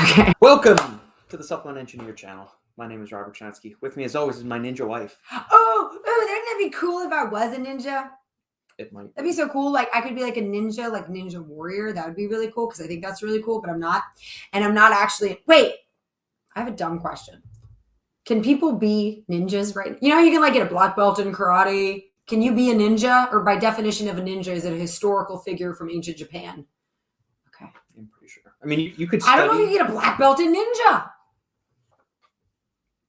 Okay. Welcome to the Supplement Engineer channel. My name is Robert Chansky. With me, as always, is my ninja wife. Oh, wouldn't that be cool if I was a ninja? It might. That'd be so cool. Like, I could be like a ninja, like Ninja Warrior. That would be really cool because I think that's really cool, but I'm not. And I'm not actually. Wait, I have a dumb question. Can people be ninjas right now? You know, you can like get a black belt in karate. Can you be a ninja? Or by definition of a ninja, is it a historical figure from ancient Japan? Okay. I'm pretty sure. I mean, you could study. I don't know if you get a black belt in ninja.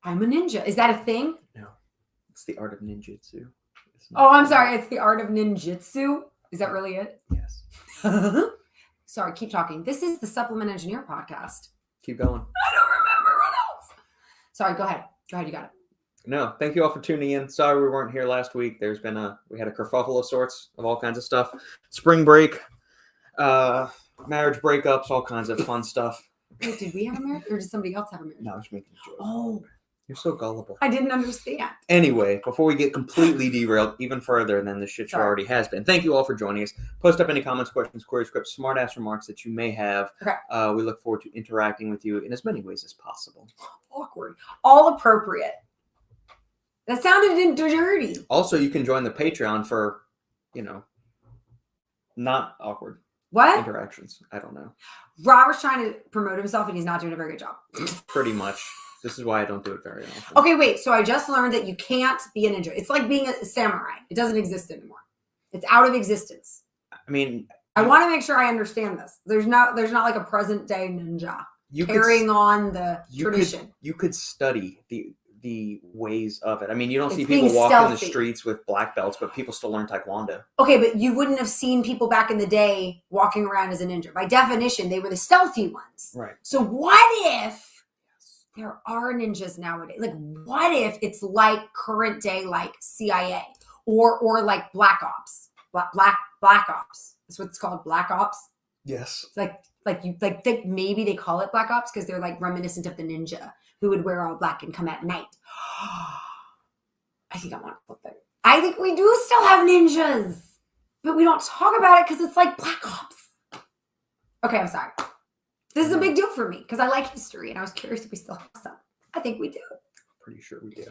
I'm a ninja. Is that a thing? No. It's the art of ninjutsu. Oh, I'm sorry. It's the art of ninjutsu. Is that really it? Yes. Sorry, keep talking. This is the Supplement Engineer podcast. Keep going. I don't remember what else. Sorry, go ahead. Go ahead, you got it. No, thank you all for tuning in. Sorry we weren't here last week. We had a kerfuffle of sorts of all kinds of stuff. Spring break, marriage breakups, all kinds of fun stuff. Wait, did we have a marriage or did somebody else have a marriage? No, I was making a joke. Oh. You're so gullible. I didn't understand. Anyway, before we get completely derailed even further than the shit show already has been, thank you all for joining us. Post up any comments, questions, queries, scripts, smart-ass remarks that you may have. Okay. We look forward to interacting with you in as many ways as possible. Awkward. All appropriate. That sounded dirty. Also, you can join the Patreon for, not awkward What? interactions. I don't know. Robert's trying to promote himself and he's not doing a very good job. Pretty much. This is why I don't do it very often. Okay, wait. So I just learned that you can't be a ninja. It's like being a samurai. It doesn't exist anymore. It's out of existence. I mean, I want to make sure I understand this. There's not like a present day ninja carrying on the tradition. You could study the ways of it. I mean, you don't It's see people being walk in the stealthy. streets with black belts, but people still learn Taekwondo. Okay, but you wouldn't have seen people back in the day walking around as a ninja. By definition, they were the stealthy ones. Right. So what if there are ninjas nowadays? Like, what if it's like current day, like CIA or like Black Ops, Black Ops? That's what it's called, Black Ops. Yes. It's like maybe they call it Black Ops because they're like reminiscent of the ninja who would wear all black and come at night. I think I want to flip it. I think we do still have ninjas, but we don't talk about it because it's like Black Ops. Okay, I'm sorry. This is a big deal for me because I like history and I was curious if we still have some. I think we do. Pretty sure we do.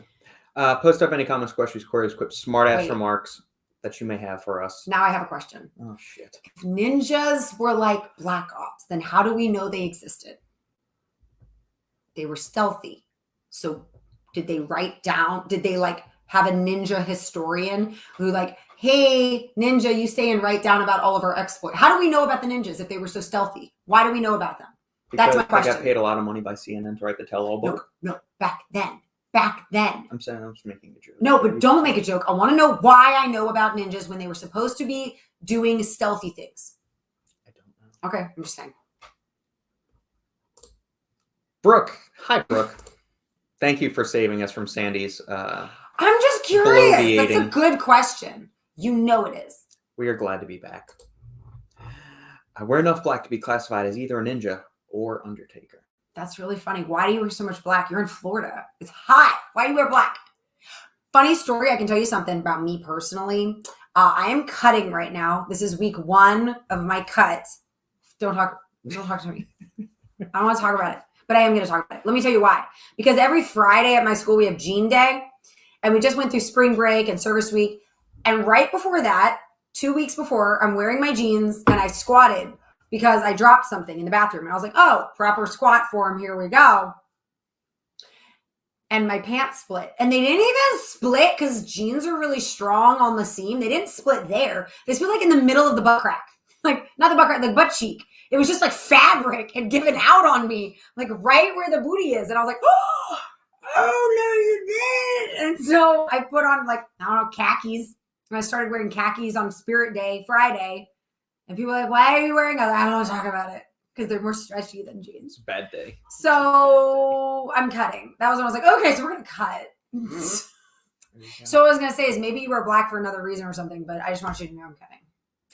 Post up any comments, questions, queries, quips, smart-ass remarks that you may have for us. Now I have a question. Oh, shit. If ninjas were like Black Ops, then how do we know they existed? They were stealthy. So did they write down, did they like have a ninja historian who like, hey, ninja, you stay and write down about all of our exploits? How do we know about the ninjas if they were so stealthy? Why do we know about them? Because that's my question. They got paid a lot of money by CNN to write the tell-all book. No, back then. I'm saying I was making a joke. No, but don't make a joke. I want to know why I know about ninjas when they were supposed to be doing stealthy things. I don't know. Okay, I'm just saying. Brooke. Hi, Brooke. Thank you for saving us from Sandy's. I'm just curious. bloviating. That's a good question. You know it is. We are glad to be back. I wear enough black to be classified as either a ninja or Undertaker. That's really funny. Why do you wear so much black? You're in Florida. It's hot. Why do you wear black? Funny story. I can tell you something about me personally. I am cutting right now. This is week 1 of my cut. Don't talk to me. I don't want to talk about it, but I am going to talk about it. Let me tell you why. Because every Friday at my school, we have Jean Day, and we just went through spring break and service week. And right before that, 2 weeks before, I'm wearing my jeans and I squatted because I dropped something in the bathroom. And I was like, oh, proper squat form. Here we go. And my pants split. And they didn't even split because jeans are really strong on the seam. They didn't split there. They split like in the middle of the butt crack. Like, not the butt crack, the butt cheek. It was just like fabric had given out on me, like right where the booty is. And I was like, oh no, you did. And so I put on like, I don't know, khakis. And I started wearing khakis on Spirit Day, Friday. And people were like, why are you wearing them? I don't want to talk about it because they're more stretchy than jeans. Bad day. So I'm cutting. That was when I was like, okay, so we're going to cut. So what I was going to say is maybe you wear black for another reason or something, but I just want you to know I'm cutting.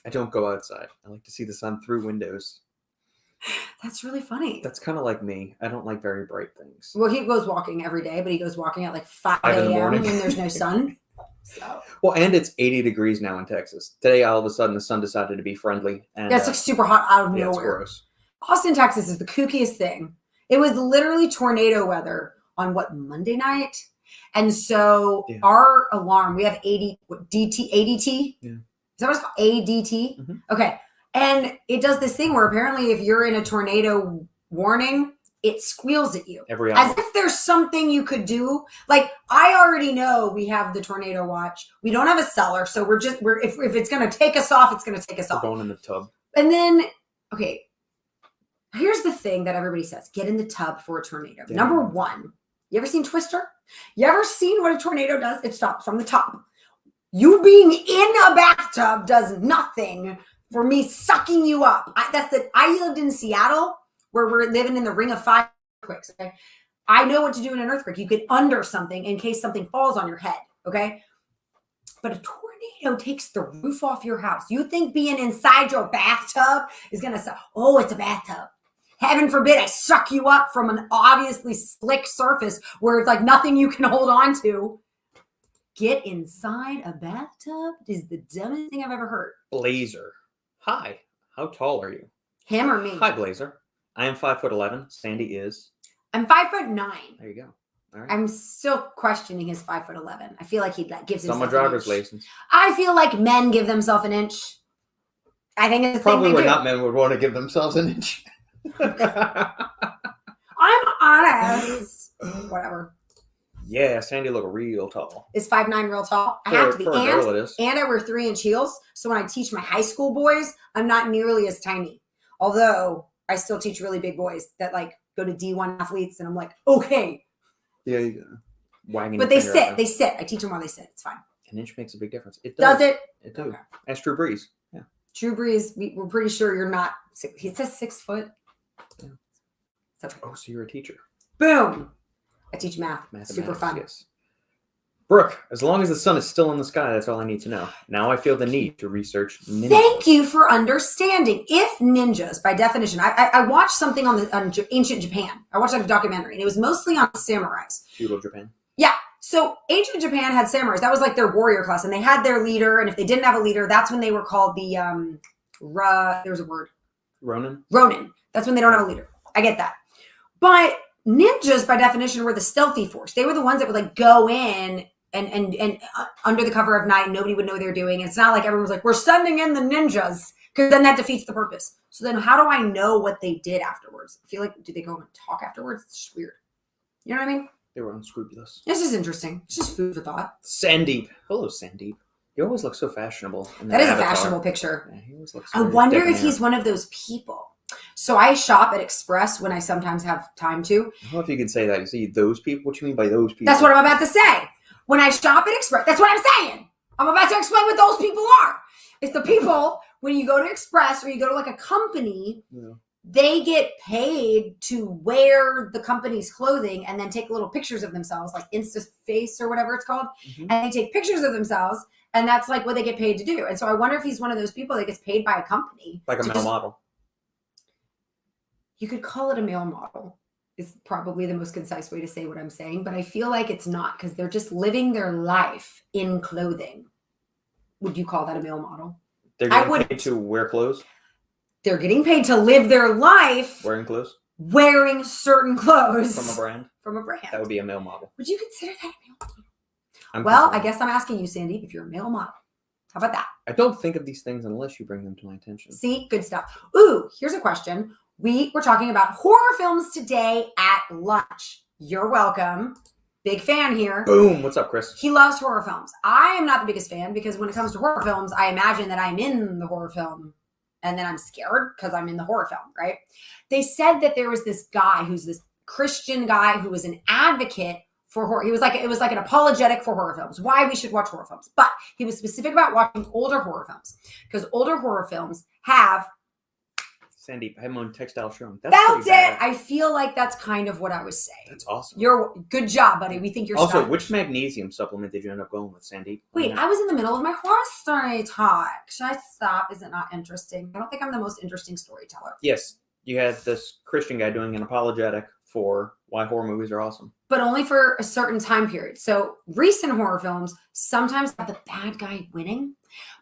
I don't go outside. I like to see the sun through windows. That's really funny. That's kind of like me. I don't like very bright things. Well, he goes walking every day, but he goes walking at like 5 in the a.m. morning. when there's no sun. So. Well, and it's 80 degrees now in Texas. Today, all of a sudden, the sun decided to be friendly. And Yeah, it's like super hot out of yeah, nowhere. it's gross. Austin, Texas is the kookiest thing. It was literally tornado weather on Monday night. And so our alarm, we have ADT. Yeah. Is that what it's called? ADT? Mm-hmm. Okay. And it does this thing where apparently if you're in a tornado warning, it squeals at you. Every hour. As if there's something you could do. Like, I already know we have the tornado watch. We don't have a cellar. So if it's going to take us off, it's going to take us off. We're going in the tub. And then, okay, here's the thing that everybody says. Get in the tub for a tornado. Yeah. Number one, you ever seen Twister? You ever seen what a tornado does? It stops from the top. You being in a bathtub does nothing for me sucking you up. I lived in Seattle where we're living in the ring of fire earthquakes. Okay, I know what to do in an earthquake. You get under something in case something falls on your head. Okay, but a tornado takes the roof off your house. You think being inside your bathtub is gonna say, "Oh, it's a bathtub." Heaven forbid I suck you up from an obviously slick surface where it's like nothing you can hold on to. Get inside a bathtub is the dumbest thing I've ever heard. Blazer. Hi. How tall are you? Him or me? Hi, Blazer. I am 5'11". Sandy is. I'm 5'9". There you go. All right. I'm still questioning his 5'11". I feel like he gives himself a driver's license. I feel like men give themselves an inch. I think it's the probably thing where not men would want to give themselves an inch. I'm honest. Whatever. Yeah, Sandy look real tall. Is 5'9" real tall? I have to be. And I wear 3-inch heels. So when I teach my high school boys, I'm not nearly as tiny. Although I still teach really big boys that like go to D1 athletes, and I'm like, okay. Yeah, you go. Wagging. But they sit. They sit. I teach them while they sit. It's fine. An inch makes a big difference. It does. Does it? It does. Okay. That's Drew Brees. Yeah. Drew Brees. We're pretty sure you're not. He says 6 foot. Yeah. So, oh, so you're a teacher. Boom. I teach math. Super fun. Yes. Brooke, as long as the sun is still in the sky, that's all I need to know. Now I feel the need to research ninjas. Thank you for understanding. If ninjas, by definition, I watched something on ancient Japan. I watched like a documentary, and it was mostly on samurais. Feudal Japan. Yeah. So ancient Japan had samurais. That was like their warrior class, and they had their leader. And if they didn't have a leader, that's when they were called the there's a word. Ronin. Ronin. That's when they don't have a leader. I get that. But ninjas, by definition, were the stealthy force. They were the ones that would like go in and under the cover of night, nobody would know what they're doing. And it's not like everyone was like, we're sending in the ninjas, because then that defeats the purpose. So then how do I know what they did afterwards? I feel like, do they go and talk afterwards? It's just weird. You know what I mean? They were unscrupulous. It's just interesting. It's just food for thought. Sandeep. Hello, Sandeep. You always look so fashionable. That is a fashionable picture. Yeah, he always looks I wonder if he's one of those people. So I shop at Express when I sometimes have time to. I don't know if you can say that. You see those people? What you mean by those people? That's what I'm about to say. When I shop at Express, that's what I'm saying. I'm about to explain what those people are. It's the people, when you go to Express or you go to like a company, they get paid to wear the company's clothing and then take little pictures of themselves, like Insta Face or whatever it's called. Mm-hmm. And they take pictures of themselves, and that's like what they get paid to do. And so I wonder if he's one of those people that gets paid by a company. Like a male model. You could call it a male model. Is probably the most concise way to say what I'm saying, but I feel like it's not, because they're just living their life in clothing. Would you call that a male model? They're getting paid to wear clothes? They're getting paid to live their life wearing clothes? Wearing certain clothes. From a brand? From a brand. That would be a male model. Would you consider that a male model? Well, I guess I'm asking you, Sandy, if you're a male model. How about that? I don't think of these things unless you bring them to my attention. See? Good stuff. Ooh, here's a question. We were talking about horror films today at lunch. You're welcome. Big fan here. Boom. What's up, Chris? He loves horror films. I am not the biggest fan, because when it comes to horror films, I imagine that I'm in the horror film and then I'm scared because I'm in the horror film, right? They said that there was this guy who's this Christian guy who was an advocate for horror. It was like an apologetic for horror films, why we should watch horror films. But he was specific about watching older horror films, because older horror films have Sandeep, I have my own textile showroom. That's it. I feel like that's kind of what I was saying. That's awesome. Good job, buddy. We think you're also, stylish. Which magnesium supplement did you end up going with, Sandeep? Wait, I was in the middle of my horror story talk. Should I stop? Is it not interesting? I don't think I'm the most interesting storyteller. Yes. You had this Christian guy doing an apologetic for why horror movies are awesome. But only for a certain time period. So recent horror films sometimes have the bad guy winning.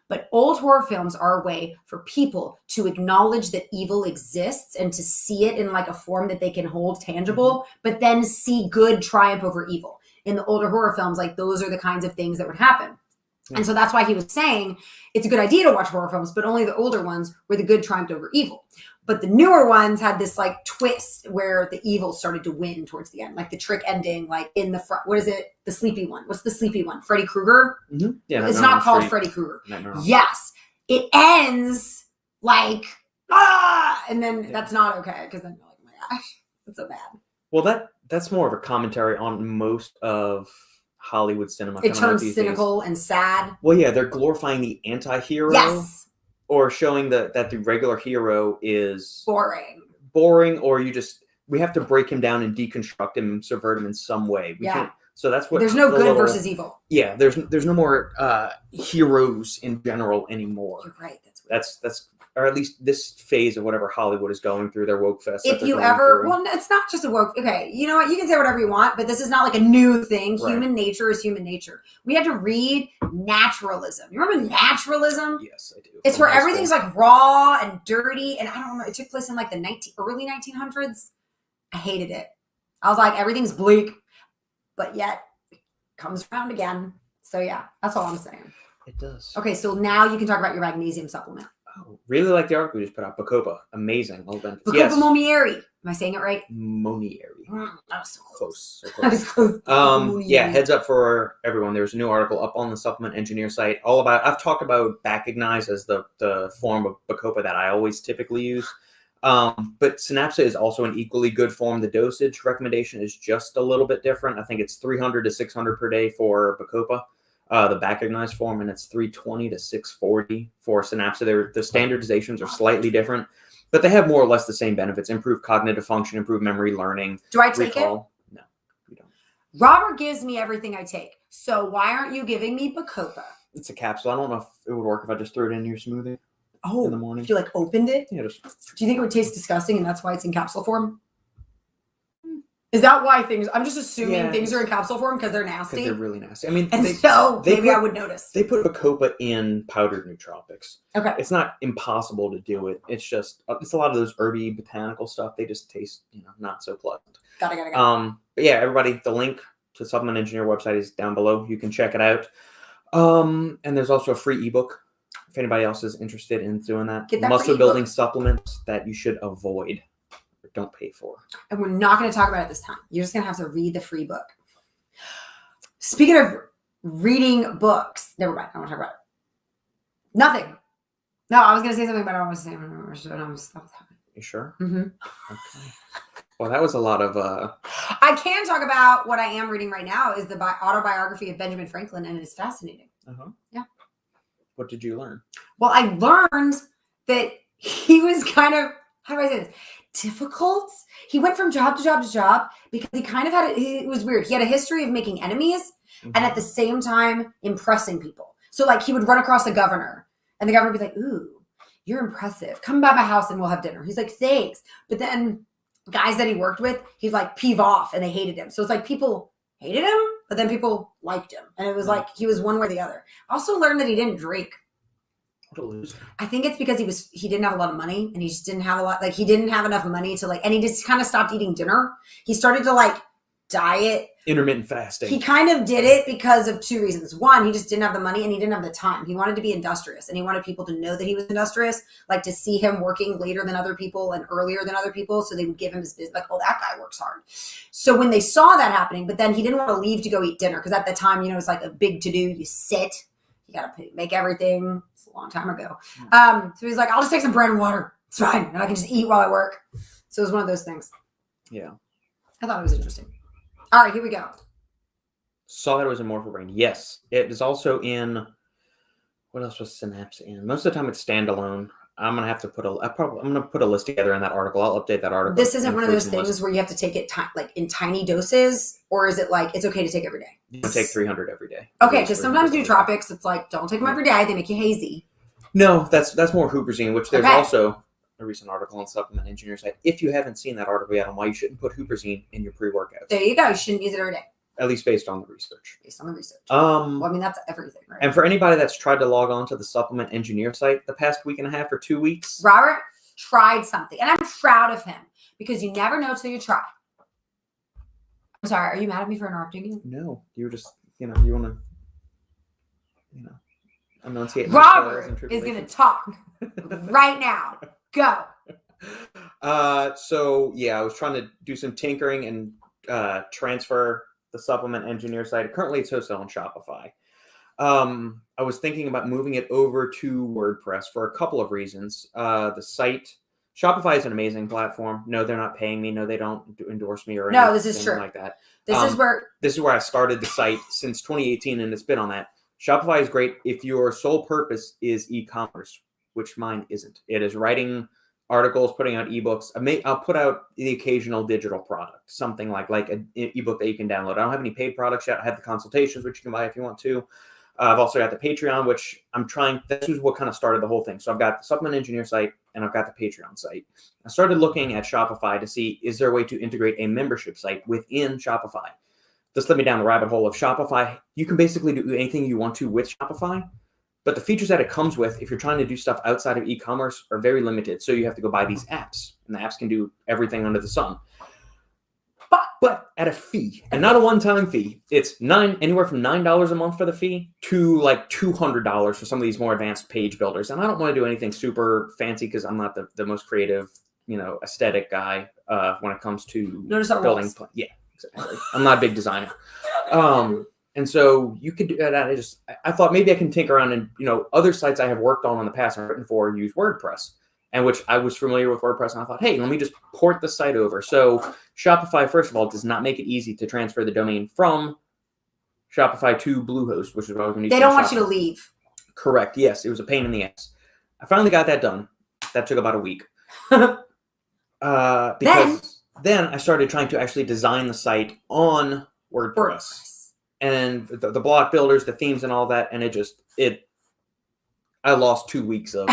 But old horror films are a way for people to acknowledge that evil exists and to see it in like a form that they can hold tangible, but then see good triumph over evil. In the older horror films, like those are the kinds of things that would happen. And so that's why he was saying it's a good idea to watch horror films, but only the older ones where the good triumphed over evil. But the newer ones had this like twist where the evil started to win towards the end, like the trick ending, like in the front. What is it? The sleepy one. What's the sleepy one? Freddy Krueger? Mm-hmm. Yeah, it's not called Freddy Krueger. Yes. It ends like, and then that's not okay because then you're like, oh my gosh, that's so bad. Well, that's more of a commentary on most of Hollywood cinema. It turns cynical and sad. Well, yeah, they're glorifying the anti-hero. Yes. Or showing that the regular hero is boring, or we have to break him down and deconstruct him and subvert him in some way. So that's what there's no good versus evil. Yeah, there's no more heroes in general anymore. You're right. That's or at least this phase of whatever Hollywood is going through, their woke fest. If you ever, well, it's not just a woke. Okay, you know what? You can say whatever you want, but this is not like a new thing. Right. Human nature is human nature. We had to read naturalism. You remember naturalism? Yes, I do. It's where everything's like raw and dirty, and I don't know. It took place in like the early 1900s. I hated it. I was like, everything's bleak, but yet it comes around again. So yeah, that's all I'm saying. It does. Okay, so now you can talk about your magnesium supplement. Oh, really like the article we just put out. Bacopa. Amazing. Well done. Bacopa Momieri. Am I saying it right? Monieri. That was so close. So close. close. Yeah, heads up for everyone. There's a new article up on the Supplement Engineer site all about, I've talked about Bacignize as the form of Bacopa that I always typically use. But Synapsa is also an equally good form. The dosage recommendation is just a little bit different. I think it's 300 to 600 per day for Bacopa. The Bacignize form, and it's 320 to 640 for Synapsa. The standardizations are slightly different, but they have more or less the same benefits: improve cognitive function, improve memory learning. Do I take recall. It? No, you don't. Robert gives me everything I take. So why aren't you giving me Bacopa? It's a capsule. I don't know if it would work if I just threw it in your smoothie. Oh, in the morning. If you like opened it? Yeah. Do you think it would taste disgusting, and that's why it's in capsule form? Is that why I'm just assuming things are in capsule form because they're nasty? Because they're really nasty. I mean, maybe I would notice. They put Bacopa in powdered nootropics. Okay. It's not impossible to do it. It's just, it's a lot of those herby botanical stuff. They just taste, not so pleasant. Got it. But yeah, everybody, the link to the Supplement Engineer website is down below. You can check it out. And there's also a free ebook if anybody else is interested in doing that. Muscle building supplements that you should avoid. Don't pay for. And we're not going to talk about it this time. You're just going to have to read the free book. Speaking of reading books, never mind. I don't want to talk about it. Nothing. No, I was going to say something, but I don't want to say it. You sure? Mm-hmm. Okay. Well, that was a lot of... I can talk about what I am reading right now is the autobiography of Benjamin Franklin, and it is fascinating. Uh-huh. Yeah. What did you learn? Well, I learned that he was kind of, how do I say this? Difficult. He went from job to job to job because he kind of it was weird. He had a history of making enemies and at the same time impressing people. So like he would run across the governor and the governor would be like, ooh, you're impressive. Come by my house and we'll have dinner. He's like, thanks. But then guys that he worked with, he'd like peeve off and they hated him. So it's like people hated him, but then people liked him. And it was like he was one way or the other. I also learned that he didn't drink. What a loser. I think it's because he didn't have a lot of money and he just didn't have he didn't have enough money to and he just kind of stopped eating dinner. He started to diet. Intermittent fasting. He kind of did it because of two reasons. One, he just didn't have the money and he didn't have the time. He wanted to be industrious and he wanted people to know that he was industrious, like to see him working later than other people and earlier than other people. So they would give him his business, oh, that guy works hard. So when they saw that happening, but then he didn't want to leave to go eat dinner because at the time, it's like a big to do. You sit. You got to make everything. It's a long time ago. So he's like, I'll just take some bread and water. It's fine. And I can just eat while I work. So it was one of those things. Yeah. I thought it was interesting. All right, here we go. Saw that it was in Morpho Brain. Yes. It is also in, what else was Synapse in? Most of the time it's standalone. I'm going to have to I'm going to put a list together in that article. I'll update that article. This isn't one of those things where you have to take it in tiny doses, or is it it's okay to take every day? You take 300 every day. Okay, because sometimes nootropics, it's don't take them every day. They make you hazy. No, that's more huperzine, which there's also a recent article on Supplement Engineer site. If you haven't seen that article yet on why you shouldn't put huperzine in your pre-workouts. There you go. You shouldn't use it every day. at least based on the research. Based on the research. Well, I mean, that's everything, right? And for anybody that's tried to log on to the Supplement Engineer site the past week and a half or 2 weeks, Robert tried something, and I'm proud of him because you never know till you try. I'm sorry. Are you mad at me for interrupting you? No, you were just, you want to, enunciate. Robert is going to talk right now. Go. So yeah, I was trying to do some tinkering and transfer the Supplement Engineer site. Currently, it's hosted on Shopify. I was thinking about moving it over to WordPress for a couple of reasons. The site, Shopify is an amazing platform. No, they're not paying me. No, they don't endorse me or anything this is true. like that. This is where I started the site since 2018, and it's been on that. Shopify is great if your sole purpose is e-commerce, which mine isn't. It is writing articles, putting out ebooks. I'll put out the occasional digital product, something like an ebook that you can download. I don't have any paid products yet. I have the consultations, which you can buy if you want to. I've also got the Patreon, which I'm trying. This is what kind of started the whole thing. So I've got the Supplement Engineer site and I've got the Patreon site. I started looking at Shopify to see, is there a way to integrate a membership site within Shopify? This led me down the rabbit hole of Shopify. You can basically do anything you want to with Shopify, but the features that it comes with, if you're trying to do stuff outside of e-commerce, are very limited. So you have to go buy these apps, and the apps can do everything under the sun. But at a fee, and not a one-time fee. It's anywhere from $9 a month for the fee to like $200 for some of these more advanced page builders. And I don't want to do anything super fancy because I'm not the most creative, aesthetic guy when it comes to building. Yeah, exactly. I'm not a big designer. And so you could do that. I thought maybe I can tinker around and, other sites I have worked on in the past and written for use WordPress, and which I was familiar with WordPress. And I thought, hey, let me just port the site over. So Shopify, first of all, does not make it easy to transfer the domain from Shopify to Bluehost, which is what I was going to use. They don't want you to leave. Correct. Yes. It was a pain in the ass. I finally got that done. That took about a week. Because then I started trying to actually design the site on WordPress. And the block builders, the themes and all that. And I lost 2 weeks of,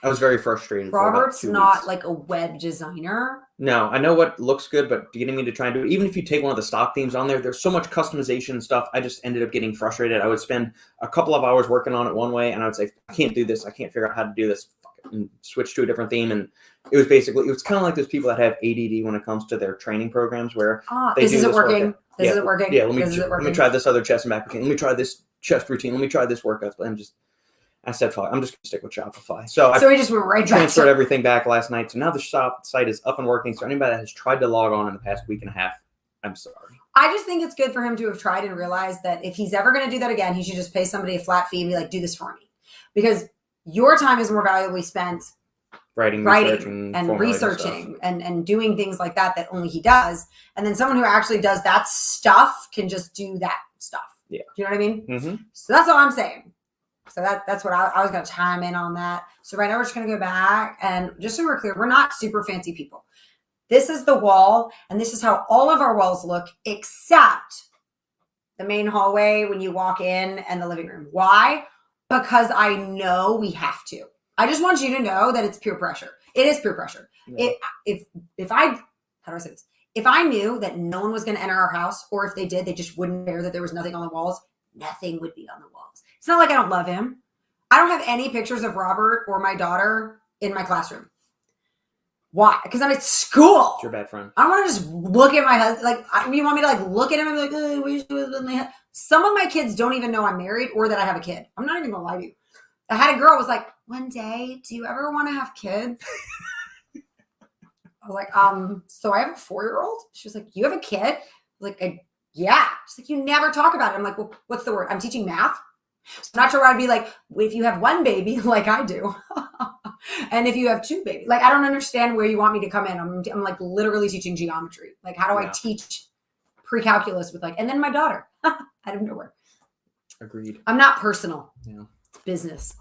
I was very frustrated. Robert's not like a web designer. No, I know what looks good, but getting me to try and do it, even if you take one of the stock themes on there, there's so much customization stuff. I just ended up getting frustrated. I would spend a couple of hours working on it one way, and I would say, I can't do this. I can't figure out how to do this. And switch to a different theme. And it was kind of like those people that have ADD when it comes to their training programs where this isn't working. This isn't working. Yeah, let me try this other chest and back routine. Let me try this chest routine. Let me try this workout. I said, fuck, I'm just going to stick with Shopify. So we just went right back. Transferred everything back last night. So now the site is up and working. So anybody that has tried to log on in the past week and a half, I'm sorry. I just think it's good for him to have tried and realized that if he's ever going to do that again, he should just pay somebody a flat fee and be like, do this for me. Because your time is more valuably spent writing and researching and doing things like that only he does. And then someone who actually does that stuff can just do that stuff. Yeah. Do you know what I mean? Mm-hmm. So that's all I'm saying. So that's what I was going to chime in on that. So right now we're just going to go back, and just so we're clear, we're not super fancy people. This is the wall, and this is how all of our walls look, except the main hallway when you walk in and the living room. Why? Because I know we have to. I just want you to know that it's peer pressure. It is peer pressure. Yeah. How do I say this? If I knew that no one was going to enter our house, or if they did, they just wouldn't care that there was nothing on the walls, nothing would be on the walls. It's not like I don't love him. I don't have any pictures of Robert or my daughter in my classroom. Why? Because I'm at school. It's your bad friend. I don't want to just look at my husband. You want me to look at him and be like, oh, we should. Some of my kids don't even know I'm married or that I have a kid. I'm not even going to lie to you. I had a girl who was like, one day, do you ever want to have kids? I was like, so I have a 4-year-old. She was like, you have a kid? I was like, yeah. She's like, you never talk about it. I'm like, well, what's the word? I'm teaching math. So I'm not sure where I'd be like, if you have one baby, like I do, and if you have 2 babies, I don't understand where you want me to come in. I'm like literally teaching geometry. How do I teach pre-calculus with and then my daughter out of nowhere. Agreed. I'm not personal. Yeah. It's business.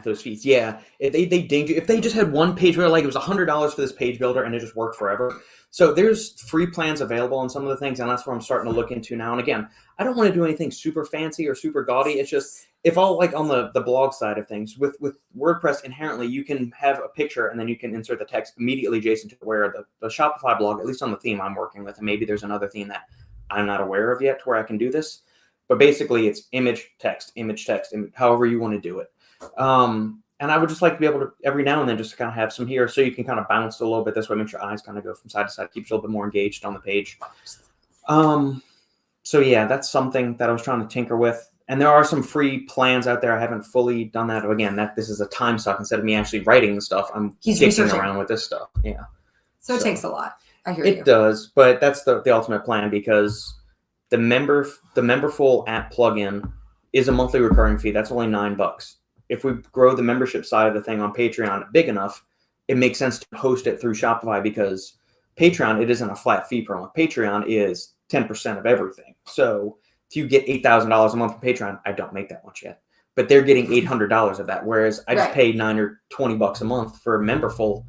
Those fees, yeah. If if they just had one page builder, like it was $100 for this page builder, and it just worked forever. So there's free plans available on some of the things, and that's what I'm starting to look into now. And again, I don't want to do anything super fancy or super gaudy. It's just if I'll like on the blog side of things with WordPress inherently, you can have a picture and then you can insert the text immediately adjacent to where the Shopify blog, at least on the theme I'm working with, and maybe there's another theme that I'm not aware of yet to where I can do this. But basically, it's image, text, however you want to do it. And I would just like to be able to every now and then just kind of have some here so you can kind of bounce a little bit this way, make your eyes kind of go from side to side, keeps you a little bit more engaged on the page. So yeah, that's something that I was trying to tinker with. And there are some free plans out there. I haven't fully done that. Again, this is a time suck. Instead of me actually writing the stuff, I'm dicking around with this stuff. Yeah. So it takes a lot. I hear you. It does, but that's the ultimate plan because the Memberful app plugin is a monthly recurring fee. That's only $9. If we grow the membership side of the thing on Patreon big enough, it makes sense to host it through Shopify because Patreon, it isn't a flat fee per month. Patreon is 10% of everything. So if you get $8,000 a month from Patreon, I don't make that much yet, but they're getting $800 of that. Whereas I just pay $9 or $20 a month for Memberful.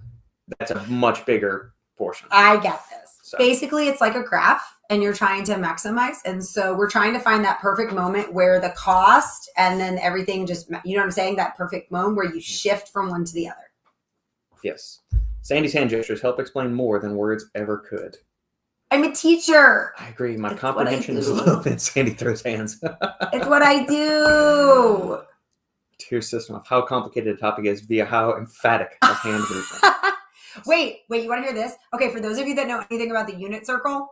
That's a much bigger portion. I get this. So. Basically, it's like a graph and you're trying to maximize. And so we're trying to find that perfect moment where the cost and then everything just, you know what I'm saying? That perfect moment where you shift from one to the other. Yes. Sandy's hand gestures help explain more than words ever could. I'm a teacher. I agree. My comprehension is a little bit. Sandy throws hands. It's what I do. Tier system of how complicated a topic is via how emphatic a hand movement. Wait, you want to hear this? Okay, for those of you that know anything about the unit circle,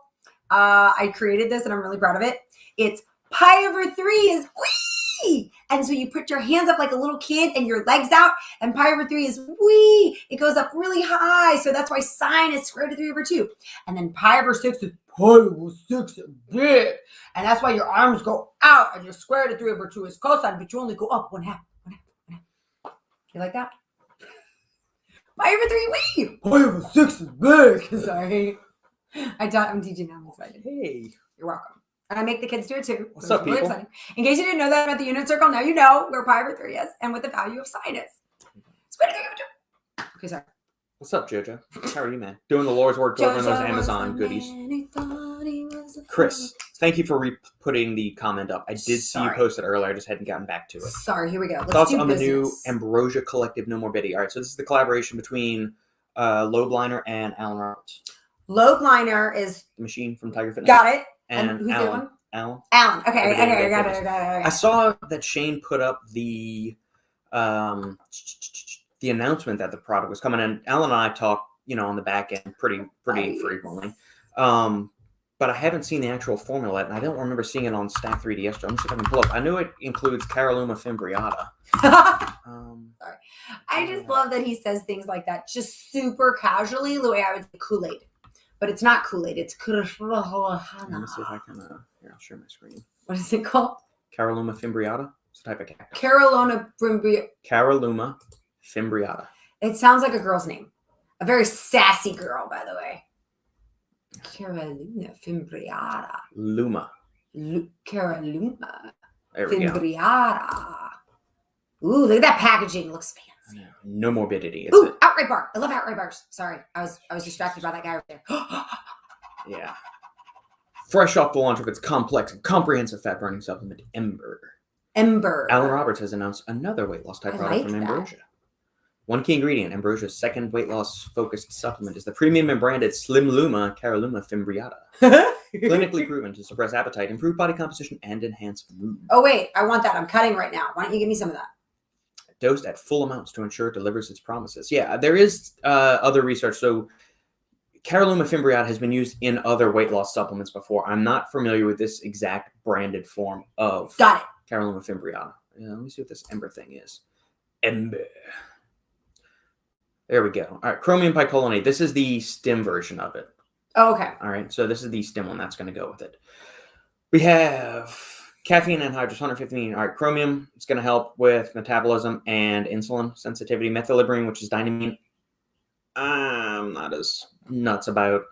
I created this and I'm really proud of it. It's pi over 3 is wee. And so you put your hands up like a little kid and your legs out, and pi over 3 is wee. It goes up really high. So that's why sine is square root of 3 over 2. And then pi over 6 is pi over 6 is big. And that's why your arms go out and your square root of 3 over 2 is cosine, but you only go up one half. You like that? Pi over 3, wee. Pi over 6 is big. Sorry. I'm teaching them. Hey. You're welcome. And I make the kids do it too. What's up, really people? Exciting. In case you didn't know that about the unit circle, now you know where pi over 3 is and what the value of sine is. Okay, sorry. What's up, Jojo? How are you, man? Doing the Lord's work, delivering those Amazon goodies. Chris, thank you for putting the comment up. I did see you post it earlier. I just hadn't gotten back to it. Sorry, here we go. Thoughts on the new Ambrosia Collective No More Biddy. All right, so this is the collaboration between Lobliner and Alan Roberts. Lobliner is the machine from Tiger Fitness. Got it. And who's Alan. the one? Alan. Okay, I got it. I saw that Shane put up the announcement that the product was coming, and Alan and I talk, on the back end pretty frequently. But I haven't seen the actual formula yet, and I don't remember seeing it on Stack 3DS. Let me see if I can pull up. I know it includes Caralluma fimbriata. Sorry. I just love that he says things like that, just super casually, the way I would say Kool-Aid. But it's not Kool-Aid, it's Let me see if I can, here, I'll share my screen. What is it called? Caralluma fimbriata. It's a type of cactus. Caralluma fimbriata. It sounds like a girl's name. A very sassy girl, by the way. Caralluma fimbriata. Luma. Caralluma fimbriata. Ooh, look at that packaging. It looks fancy. No morbidity. Ooh, outright bar. I love outright bars. Sorry, I was distracted by that guy right there. Yeah. Fresh off the launch of its complex and comprehensive fat burning supplement, Ember. Alan Roberts has announced another weight loss type product from Ambrosia. One key ingredient, Ambrosia's second weight loss focused supplement, is the premium and branded Slim Luma Caralluma fimbriata. Clinically proven to suppress appetite, improve body composition, and enhance mood. Oh wait, I want that. I'm cutting right now. Why don't you give me some of that? Dosed at full amounts to ensure it delivers its promises. Yeah, there is other research. So Caralluma fimbriata has been used in other weight loss supplements before. I'm not familiar with this exact branded form of Caralluma fimbriata. Let me see what this Ember thing is. Ember. There we go. All right, chromium picolinate. This is the stim version of it. Oh, okay. All right, so this is the stim one that's going to go with it. We have caffeine anhydrous, 150 million. All right, chromium. It's going to help with metabolism and insulin sensitivity. Methylliberine, which is dynamine. I'm not as nuts about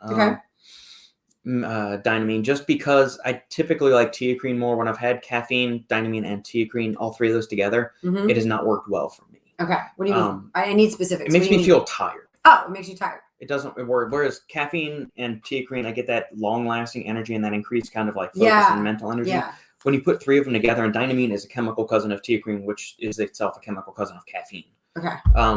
dynamine, just because I typically like teacrine more. When I've had caffeine, dynamine, and teacrine, all three of those together, it has not worked well for me. Okay. What do you mean? I need specifics. It makes me feel tired. Oh, it makes you tired. It doesn't. Whereas caffeine and teacrine, I get that long-lasting energy and that increased kind of like focus and mental energy. Yeah. When you put 3 of them together, and dynamine is a chemical cousin of teacrine, which is itself a chemical cousin of caffeine. Okay.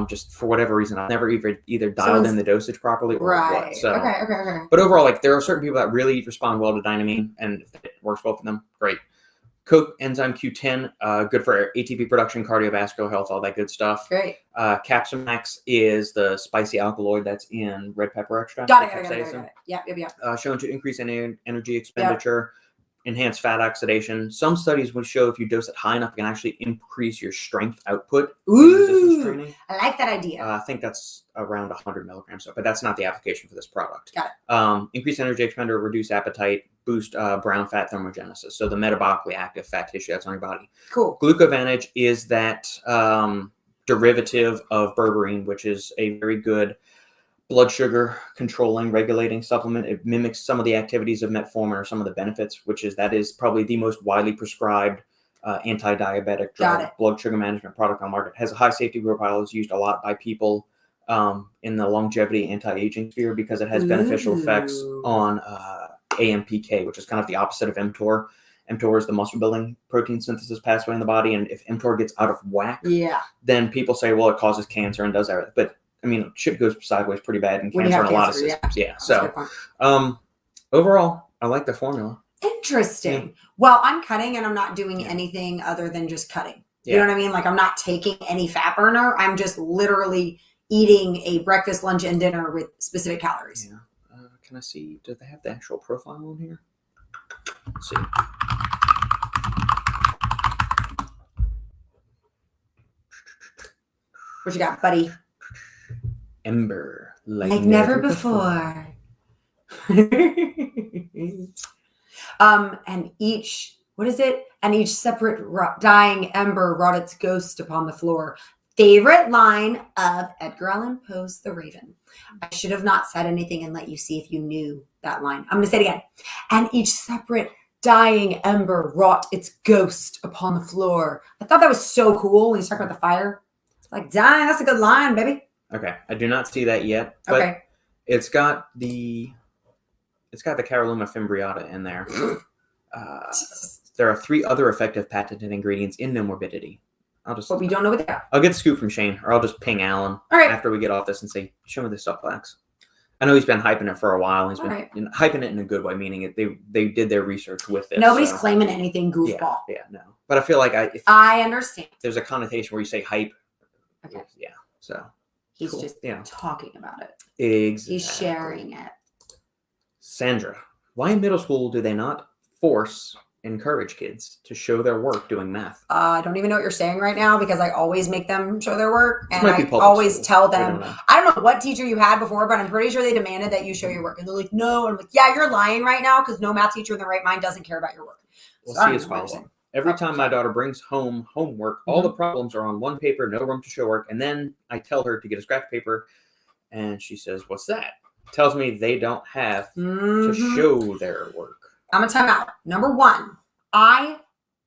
Just for whatever reason, I've never either dialed in the dosage properly or what. So, okay. But overall, like there are certain people that really respond well to dynamine, and if it works well for them, great. Coenzyme Q10, good for ATP production, cardiovascular health, all that good stuff. Great. Capsamax is the spicy alkaloid that's in red pepper extract. Got it. Yep. Shown to increase energy expenditure, enhance fat oxidation. Some studies would show if you dose it high enough, it can actually increase your strength output. Ooh, I like that idea. I think that's around 100 milligrams, but that's not the application for this product. Got it. Increase energy expenditure, reduce appetite, boost brown fat thermogenesis. So the metabolically active fat tissue that's on your body. Cool. Glucovantage is that derivative of berberine, which is a very good blood sugar controlling, regulating supplement. It mimics some of the activities of metformin or some of the benefits, that is probably the most widely prescribed anti-diabetic drug, blood sugar management product on the market. It has a high safety profile. It's used a lot by people in the longevity anti-aging sphere because it has beneficial effects on AMPK, which is kind of the opposite of mTOR. mTOR is the muscle building protein synthesis pathway in the body. And if mTOR gets out of whack, then people say, well, it causes cancer and does everything. But I mean, shit goes sideways pretty bad in cancer and a lot of systems. Yeah. So overall, I like the formula. Interesting. Yeah. Well, I'm cutting and I'm not doing anything other than just cutting. You know what I mean? Like I'm not taking any fat burner. I'm just literally eating a breakfast, lunch, and dinner with specific calories. Yeah. Can I see? Do they have the actual profile on here? Let's see. What you got, buddy? Ember, like never before. And each, what is it? And each separate dying ember wrought its ghost upon the floor. Favorite line of Edgar Allan Poe's The Raven. I should have not said anything and let you see if you knew that line. I'm going to say it again. And each separate dying ember wrought its ghost upon the floor. I thought that was so cool when he's talking about the fire. Like, dang, that's a good line, baby. Okay, I do not see that yet, but it's got the Caralluma fimbriata in there. There are 3 other effective patented ingredients in no morbidity. But we don't know what they are. I'll get the scoop from Shane, or I'll just ping Alan after we get off this and say, show me this stuff, Lex. I know he's been hyping it for a while. He's been hyping it in a good way, meaning they did their research with it. Nobody's claiming anything goofball. Yeah, no. But I feel like I understand. There's a connotation where you say hype. Okay. Yeah, so. He's just talking about it. Exactly. He's sharing it. Sandra, why in middle school do they not encourage kids to show their work doing math? I don't even know what you're saying right now because I always make them show their work. And I always tell them, I don't know what teacher you had before, but I'm pretty sure they demanded that you show your work. And they're like, no. I'm like, yeah, you're lying right now because no math teacher in their right mind doesn't care about your work. We'll see as follows. Every time my daughter brings home homework, all the problems are on one paper, no room to show work. And then I tell her to get a scratch paper. And she says, what's that? Tells me they don't have to show their work. I'm going to time out. Number 1, I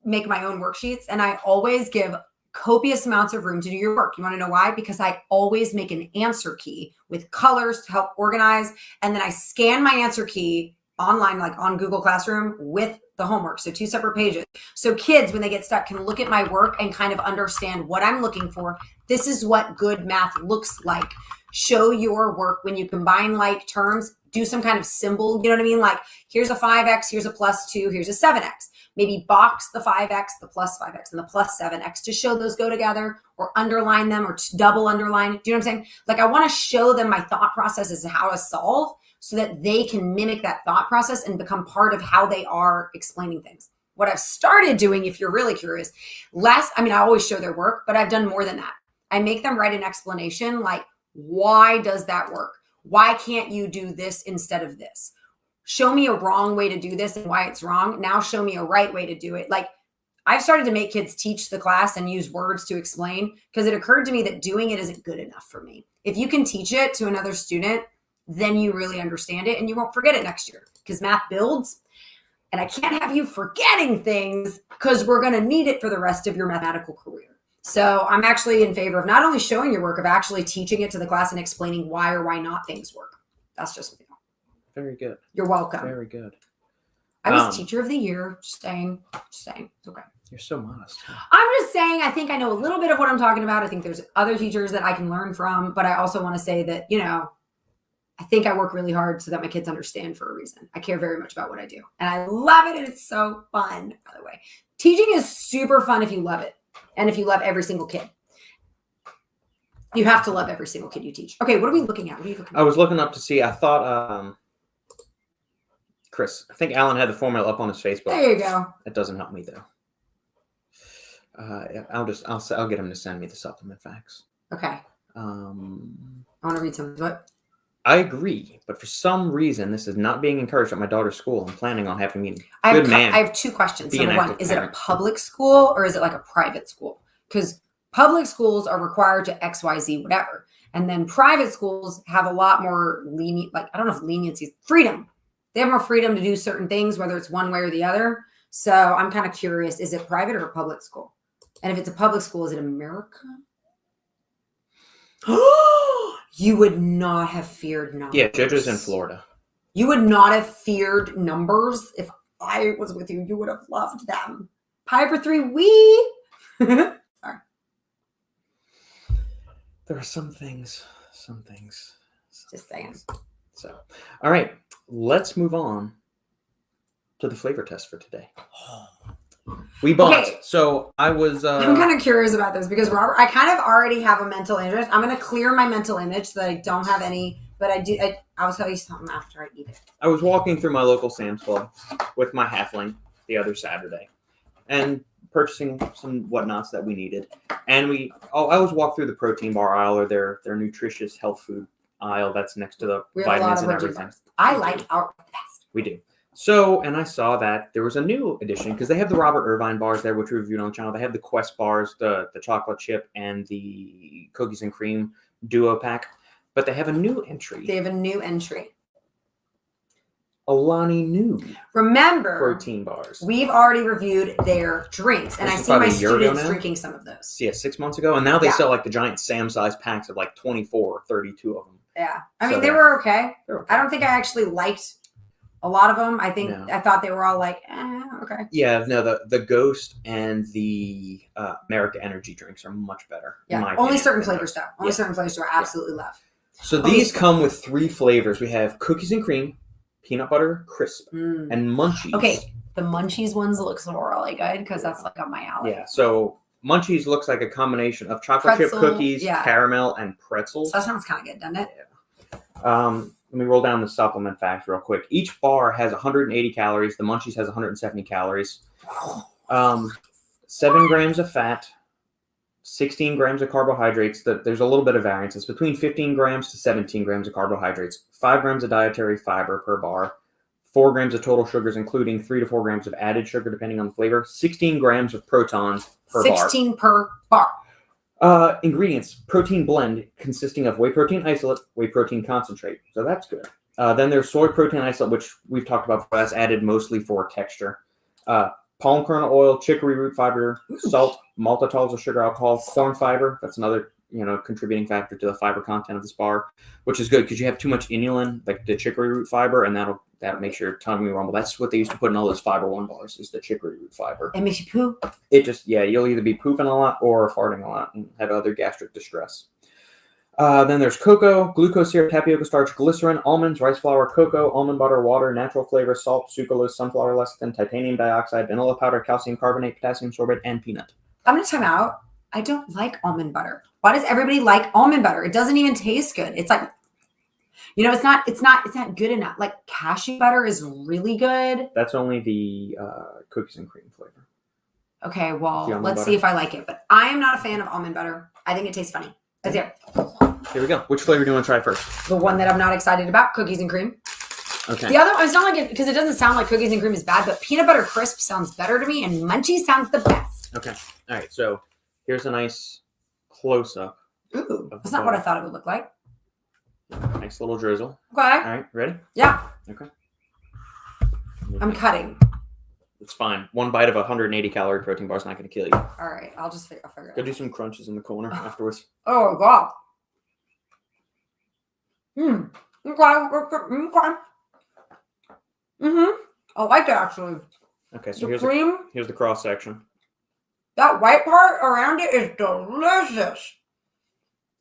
make my own worksheets and I always give copious amounts of room to do your work. You want to know why? Because I always make an answer key with colors to help organize. And then I scan my answer key online, like on Google Classroom with the homework. So 2 separate pages. So kids, when they get stuck, can look at my work and kind of understand what I'm looking for. This is what good math looks like. Show your work when you combine like terms, do some kind of symbol. You know what I mean? Like here's a 5x, here's a +2, here's a 7x. Maybe box the 5x, the +5x, and the +7x to show those go together, or underline them, or double underline. Do you know what I'm saying? Like I want to show them my thought process as to how to solve so that they can mimic that thought process and become part of how they are explaining things. What I've started doing, if you're really curious, I always show their work, but I've done more than that. I make them write an explanation like, why does that work? Why can't you do this instead of this? Show me a wrong way to do this and why it's wrong. Now show me a right way to do it. Like I've started to make kids teach the class and use words to explain because it occurred to me that doing it isn't good enough for me. If you can teach it to another student, then you really understand it and you won't forget it next year because math builds. And I can't have you forgetting things because we're going to need it for the rest of your mathematical career. So I'm actually in favor of not only showing your work, of actually teaching it to the class and explaining why or why not things work. That's just me. Very good. You're welcome. Very good. I was teacher of the year. Just saying. It's okay. You're so modest. I'm just saying, I think I know a little bit of what I'm talking about. I think there's other teachers that I can learn from, but I also want to say that, I think I work really hard so that my kids understand for a reason. I care very much about what I do. And I love it, and it's so fun, by the way. Teaching is super fun if you love it, and if you love every single kid. You have to love every single kid you teach. Okay, what are we looking at? What are you looking at? I was looking up to see. I thought, Chris, I think Alan had the formula up on his Facebook. There you go. That doesn't help me though. I'll get him to send me the supplement facts. Okay. I want to read something. What? I agree, but for some reason, this is not being encouraged at my daughter's school. I'm planning on having me. I have two questions. Number one, is it a public school or is it like a private school? Because public schools are required to XYZ whatever, and then private schools have a lot more lenient. Like, I don't know if leniency, freedom. They have more freedom to do certain things, whether it's one way or the other. So I'm kind of curious: is it private or a public school? And if it's a public school, is it America? You would not have feared numbers. Yeah, JoJo's in Florida. You would not have feared numbers. If I was with you, you would have loved them. Pi for 3, wee! Sorry. There are some things. Just saying. So, all right, let's move on to the flavor test for today. We bought. Okay. So I was. I'm kind of curious about this because Robert, I kind of already have a mental image. I'm going to clear my mental image so that I don't have any. But I will tell you something after I eat it. I was walking through my local Sam's Club with my halfling the other Saturday, and purchasing some whatnots that we needed. And I always walk through the protein bar aisle or their nutritious health food aisle that's next to the vitamins and everything. Bars. I like our best. We do. So, and I saw that there was a new edition because they have the Robert Irvine bars there, which we reviewed on the channel. They have the Quest bars, the chocolate chip, and the cookies and cream duo pack. But they have a new entry. Alani Nu. Remember, protein bars. We've already reviewed their drinks, and I see my students drinking some of those. Yeah, 6 months ago, and now they sell like the giant Sam-sized packs of like 24 or 32 of them. Yeah, I mean they were okay. I don't think I actually liked a lot of them. I think I thought they were all like, okay. Yeah, no, the Ghost and the America Energy drinks are much better. Yeah, only certain flavors though. Only certain flavors I absolutely love. So these come with 3 flavors. We have cookies and cream, peanut butter crisp, and munchies. Okay, the munchies ones looks really good because that's like on my alley. Yeah, so munchies looks like a combination of chocolate chip cookies, caramel, and pretzels. So that sounds kind of good, doesn't it? Yeah. Let me roll down the supplement facts real quick. Each bar has 180 calories. The munchies has 170 calories. 7 grams of fat, 16 grams of carbohydrates. There's a little bit of variance. It's between 15 grams to 17 grams of carbohydrates, 5 grams of dietary fiber per bar, 4 grams of total sugars, including 3 to 4 grams of added sugar, depending on the flavor, 16 grams of protons per bar. 16 per bar. Ingredients, protein blend consisting of whey protein isolate, whey protein concentrate. So that's good. Then there's soy protein isolate, which we've talked about before. That's added mostly for texture. Palm kernel oil, chicory root fiber, salt, maltitol of sugar alcohol, corn fiber. That's another contributing factor to the fiber content of this bar, which is good because you have too much inulin, like the chicory root fiber, and that makes your tummy rumble. That's what they used to put in all those Fiber One bars, is the chicory root fiber. It makes you poop. It just, you'll either be pooping a lot or farting a lot and have other gastric distress. Then there's cocoa, glucose syrup, tapioca starch, glycerin, almonds, rice flour, cocoa, almond butter, water, natural flavor, salt, sucralose, sunflower lecithin, titanium dioxide, vanilla powder, calcium carbonate, potassium sorbate, and peanut. I'm going to time out. I don't like almond butter. Why does everybody like almond butter? It doesn't even taste good. It's like, it's not good enough. Like cashew butter is really good. That's only the cookies and cream flavor. Okay, well, let's see if I like it. But I am not a fan of almond butter. I think it tastes funny. That's it. Here we go. Which flavor do you want to try first? The one that I'm not excited about, cookies and cream. Okay. The other one, it's not like it, because it doesn't sound like cookies and cream is bad, but peanut butter crisp sounds better to me, and munchies sounds the best. Okay. All right. So here's a nice close-up. Ooh, that's not what I thought it would look like. Nice little drizzle. Okay. All right. Ready? Yeah. Okay. I'm cutting. It's fine. One bite of a 180 calorie protein bar is not going to kill you. All right, I'll figure it Go out. do some crunches in the corner afterwards. Oh god. Okay. I like it actually. Okay, so The here's the cross section. That white part around it is delicious.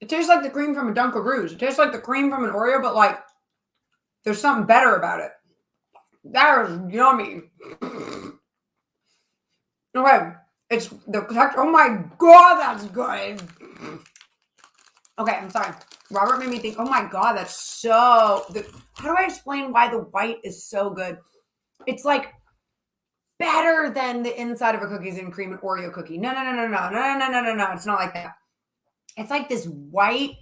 It tastes like the cream from a Dunkaroos. It tastes like the cream from an Oreo, but like there's something better about it. That is yummy. Okay, it's the texture. Oh my god, that's good. Okay, I'm sorry. Robert made me think, oh my god, that's so good. How do I explain why the white is so good? It's like better than the inside of a cookies and cream and Oreo cookie. No. It's not like that. It's like this white.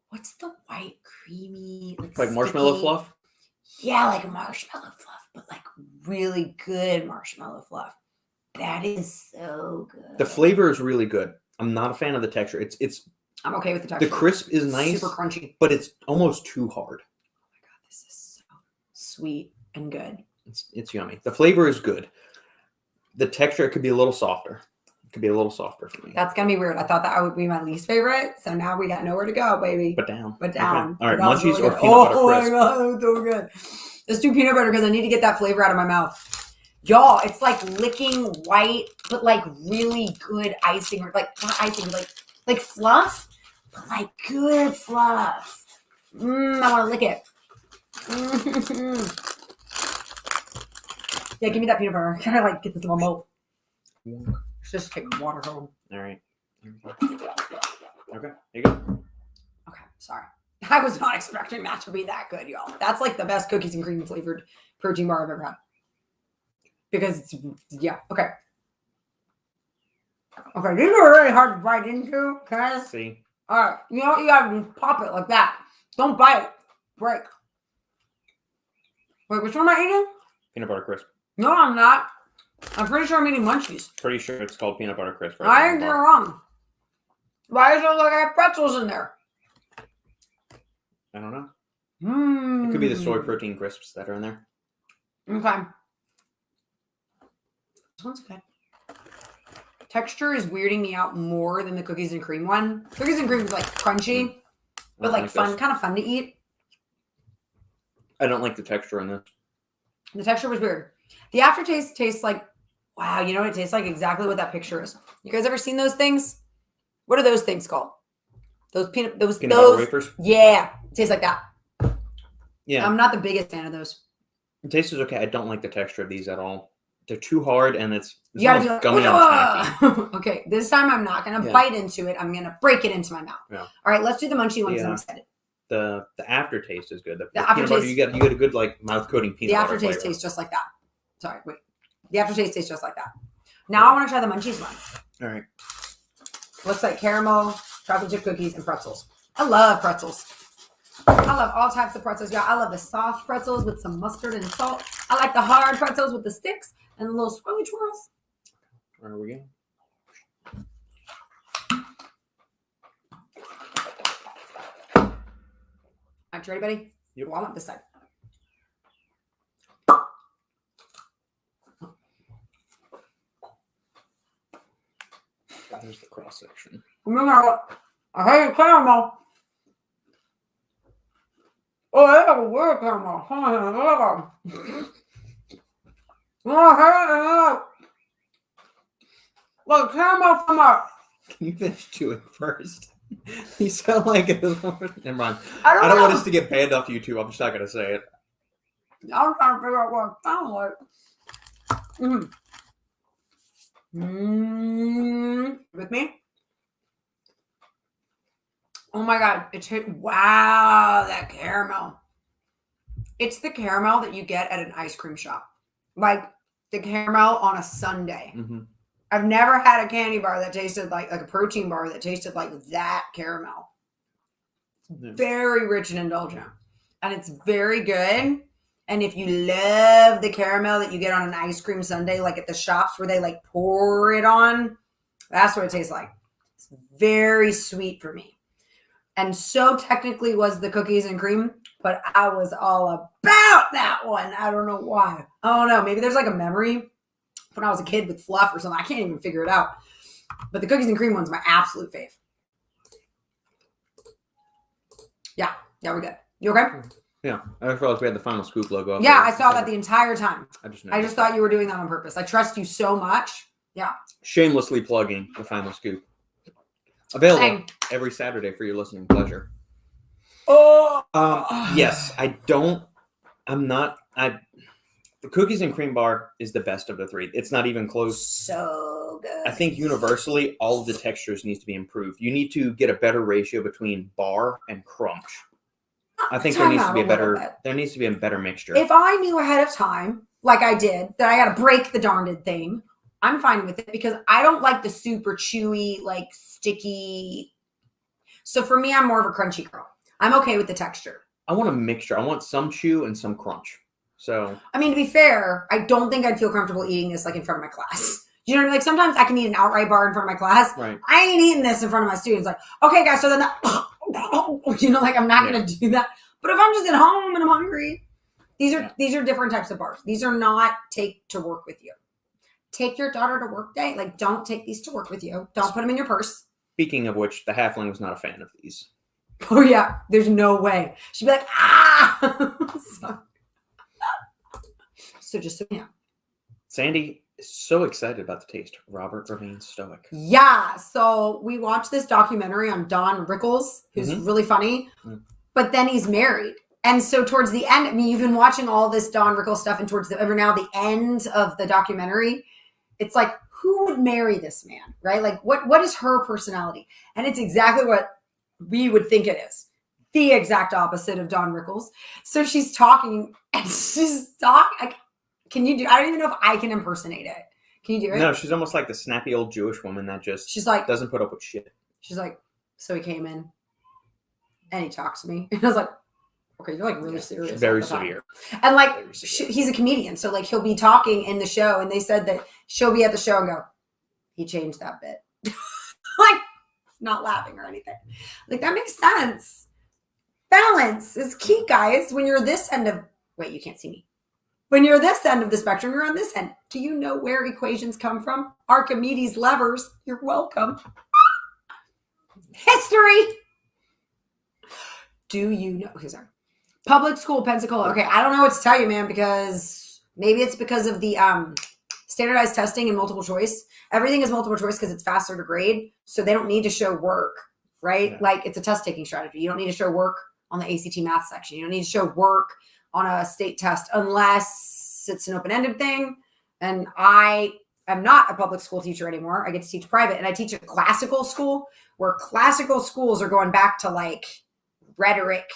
What's the white creamy? Like marshmallow fluff? Yeah, like a marshmallow fluff, but like really good marshmallow fluff. That is so good. The flavor is really good. I'm not a fan of the texture. I'm okay with the texture. The crisp is nice. Super crunchy. But it's almost too hard. Oh my god, this is so sweet and good. It's yummy. The flavor is good. The texture, it could be a little softer. It could be a little softer for me. That's going to be weird. I thought that would be my least favorite. So now we got nowhere to go, baby. But down. Okay. All right, munchies really or good. peanut butter crisp? Oh my god, that was so good. Let's do peanut butter because I need to get that flavor out of my mouth. Y'all, it's like licking white, but like really good icing, or like not icing, like fluff, but like good fluff. I want to lick it. Yeah, give me that peanut butter. Can I like get this in my mouth? Let's just take water home. All right. Okay, here you go. Okay, sorry. I was not expecting that to be that good, y'all. That's like the best cookies and cream flavored protein bar I've ever had. Because it's, yeah, okay. Okay, these are really hard to bite into, guys. See? All right, you know what? You gotta just pop it like that. Don't bite. Break. Wait, which one am I eating? Peanut butter crisp. No, I'm not. I'm pretty sure I'm eating munchies. Pretty sure it's called peanut butter crisp. Right? I think you're wrong. Why does it look like I have pretzels in there? I don't know. It could be the soy protein crisps that are in there. Okay. This one's good. Texture is weirding me out more than the cookies and cream one. Cookies and cream is like crunchy, but like fun, kind of fun to eat. I don't like the texture in this. The texture was weird. The aftertaste tastes like, wow, you know what it tastes like? Exactly what that picture is. You guys ever seen those things? What are those things called? Those peanut butter wafers? Yeah. It tastes like that. Yeah. I'm not the biggest fan of those. The taste is okay. I don't like the texture of these at all. They're too hard and it's you gotta be like, gummy and tacky. Okay, this time I'm not gonna bite into it. I'm gonna break it into my mouth. Yeah. All right, let's do the munchie ones. I'm excited. The aftertaste is good. The aftertaste, butter, you get a good like mouth coating peanut butter. The aftertaste tastes just like that. Sorry, wait. The aftertaste tastes just like that. Now I want to try the munchies one. All right. Looks like caramel, chocolate chip cookies, and pretzels. I love pretzels. I love all types of pretzels. Yeah, I love the soft pretzels with some mustard and salt. I like the hard pretzels with the sticks and the little swirly twirls. Where are we going? All right, you ready, buddy? Yep. Well, I want this side. There's the cross section. I hate caramel. Oh, I have a weird caramel. Look, caramel from up. Can you finish chewing first? You sound like it. Never mind. I don't want us to get banned off YouTube. I'm just not gonna say it. I'm trying to figure out what it sounds like. With me? Oh my god, it's hit. Wow, that caramel. It's the caramel that you get at an ice cream shop. Like the caramel on a sundae. Mm-hmm. I've never had a candy bar that tasted like a protein bar that tasted like that caramel. It's very rich and indulgent. And it's very good. And if you love the caramel that you get on an ice cream sundae, like at the shops where they like pour it on, that's what it tastes like. It's very sweet for me. And so technically was the cookies and cream, but I was all about that one. I don't know why. I don't know. Maybe there's like a memory when I was a kid with fluff or something. I can't even figure it out. But the cookies and cream one's my absolute fave. Yeah, we're good. You okay? Yeah, I felt like we had the Final Scoop logo up Yeah, there. I saw that the entire time. I just thought you were doing that on purpose. I trust you so much. Yeah. Shamelessly plugging the Final Scoop. Available every Saturday for your listening pleasure. Oh. Yes, the cookies and cream bar is the best of the three. It's not even close. So good. I think universally, all of the textures needs to be improved. You need to get a better ratio between bar and crunch. I think there needs to be a better mixture. If I knew ahead of time, like I did, that I got to break the darned thing, I'm fine with it because I don't like the super chewy, like sticky. So for me, I'm more of a crunchy girl. I'm okay with the texture. I want a mixture. I want some chew and some crunch. So, I mean, to be fair, I don't think I'd feel comfortable eating this like in front of my class. You know what I mean? Like sometimes I can eat an outright bar in front of my class. Right. I ain't eating this in front of my students. Like, okay, guys, so then I'm not going to do that. But if I'm just at home and I'm hungry, these are different types of bars. These are not take to work with you. Take your daughter to work day. Like, don't take these to work with you. Don't put them in your purse. Speaking of which, the halfling was not a fan of these. Oh, yeah. There's no way. She'd be like, ah! So just so you know. Sandy is so excited about the taste. Robert remains stoic. Yeah. So we watched this documentary on Don Rickles, who's really funny, but then he's married. And so towards the end, I mean, you've been watching all this Don Rickles stuff, and towards the end of the documentary, it's like, who would marry this man, right? Like, what is her personality? And it's exactly what we would think it is. The exact opposite of Don Rickles. So she's talking, and she's talking. Can you do? I don't even know if I can impersonate it. Can you do it? No, she's almost like the snappy old Jewish woman that just she's like doesn't put up with shit. She's like, so he came in, and he talked to me, and I was like, okay, you're like really serious. Very severe. And like, he's a comedian, so like he'll be talking in the show, and they said that she'll be at the show and go, he changed that bit, like not laughing or anything. Like that makes sense. Balance is key, guys. When you're this end of you can't see me. When you're this end of the spectrum, you're on this end. Do you know where equations come from? Archimedes' levers. You're welcome. History. Do you know? Okay, sorry. Public school, Pensacola. Okay, I don't know what to tell you, man, because maybe it's because of the standardized testing and multiple choice. Everything is multiple choice because it's faster to grade, so they don't need to show work, right? Yeah. Like it's a test-taking strategy. You don't need to show work on the ACT math section. You don't need to show work on a state test unless it's an open-ended thing. And I am not a public school teacher anymore. I get to teach private, and I teach a classical school where classical schools are going back to like rhetoric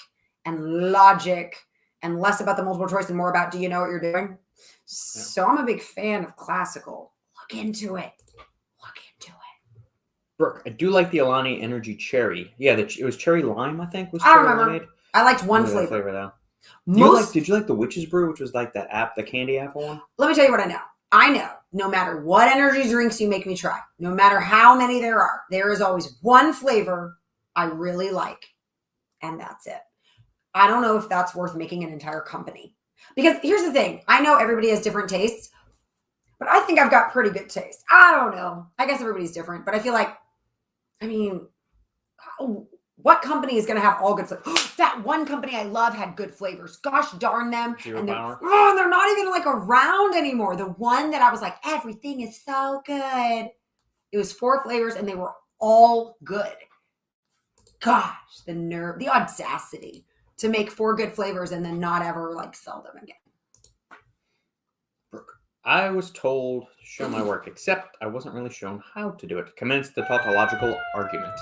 and logic and less about the multiple choice and more about, do you know what you're doing? Yeah. So I'm a big fan of classical. Look into it. Brooke, I do like the Alani Energy Cherry. Yeah, it was cherry lime, I think. I don't remember. Lemonade. I liked one flavor though. Did you like the Witch's Brew, which was like the candy apple one? Let me tell you what I know. I know no matter what energy drinks you make me try, no matter how many there are, there is always one flavor I really like. And that's it. I don't know if that's worth making an entire company. Because here's the thing. I know everybody has different tastes, but I think I've got pretty good taste. I don't know. I guess everybody's different, but I feel like, what company is going to have all good flavors? That one company I love had good flavors. Gosh darn them. And they're not even like around anymore. The one that I was like, everything is so good. It was 4 flavors and they were all good. Gosh, the nerve, the audacity to make 4 good flavors and then not ever like sell them again. Brooke, I was told to show my work, except I wasn't really shown how to do it. Commence the tautological argument.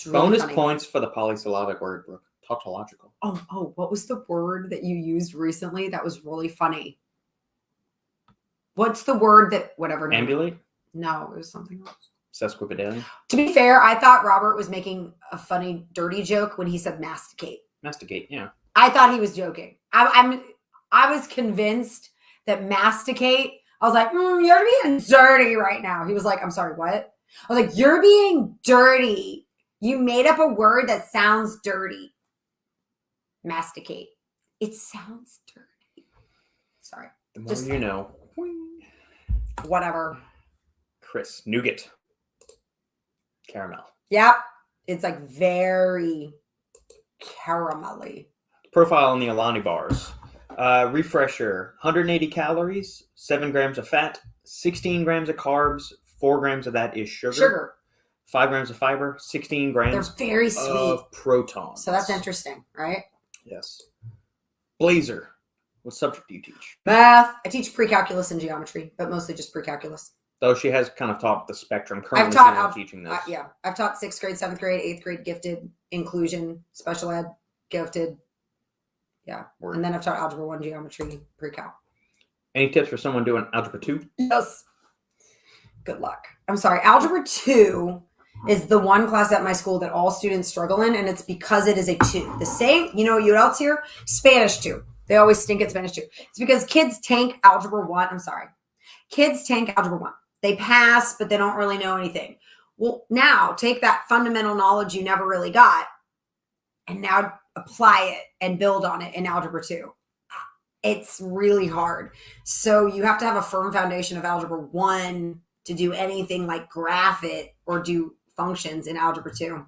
Really bonus funny. Points for the polysyllabic word, Brooke. Tautological. Oh, what was the word that you used recently that was really funny? What's the word that, whatever. Ambulate? No, it was something else. Sesquipedalian? To be fair, I thought Robert was making a funny, dirty joke when he said masticate. Masticate, yeah. I thought he was joking. I was convinced that masticate, I was like, you're being dirty right now. He was like, I'm sorry, what? I was like, you're being dirty. You made up a word that sounds dirty. masticate. It sounds dirty. Sorry. The more you know. Whatever. Chris, nougat. Caramel. Yep. It's like very caramelly. Profile on the Alani bars. Refresher, 180 calories, 7 grams of fat, 16 grams of carbs, 4 grams of that is sugar. 5 grams of fiber, 16 grams They're very sweet. Of protons. So that's interesting, right? Yes. Blazer, what subject do you teach? Math. I teach pre-calculus and geometry, but mostly just pre-calculus. Though she has kind of taught the spectrum. Currently, I've taught teaching this. Yeah. I've taught 6th grade, 7th grade, 8th grade, gifted, inclusion, special ed, gifted. Yeah. Word. And then I've taught algebra 1, geometry, pre-cal. Any tips for someone doing algebra 2? Yes. Good luck. I'm sorry. Algebra 2 is the one class at my school that all students struggle in, and it's because it is a 2. The same, you know what else here? Spanish 2. They always stink at Spanish 2. It's because kids tank algebra 1. I'm sorry. Kids tank algebra 1. They pass, but they don't really know anything. Well, now take that fundamental knowledge you never really got and now apply it and build on it in algebra 2. It's really hard. So you have to have a firm foundation of algebra 1 to do anything like graph it or do functions in algebra 2.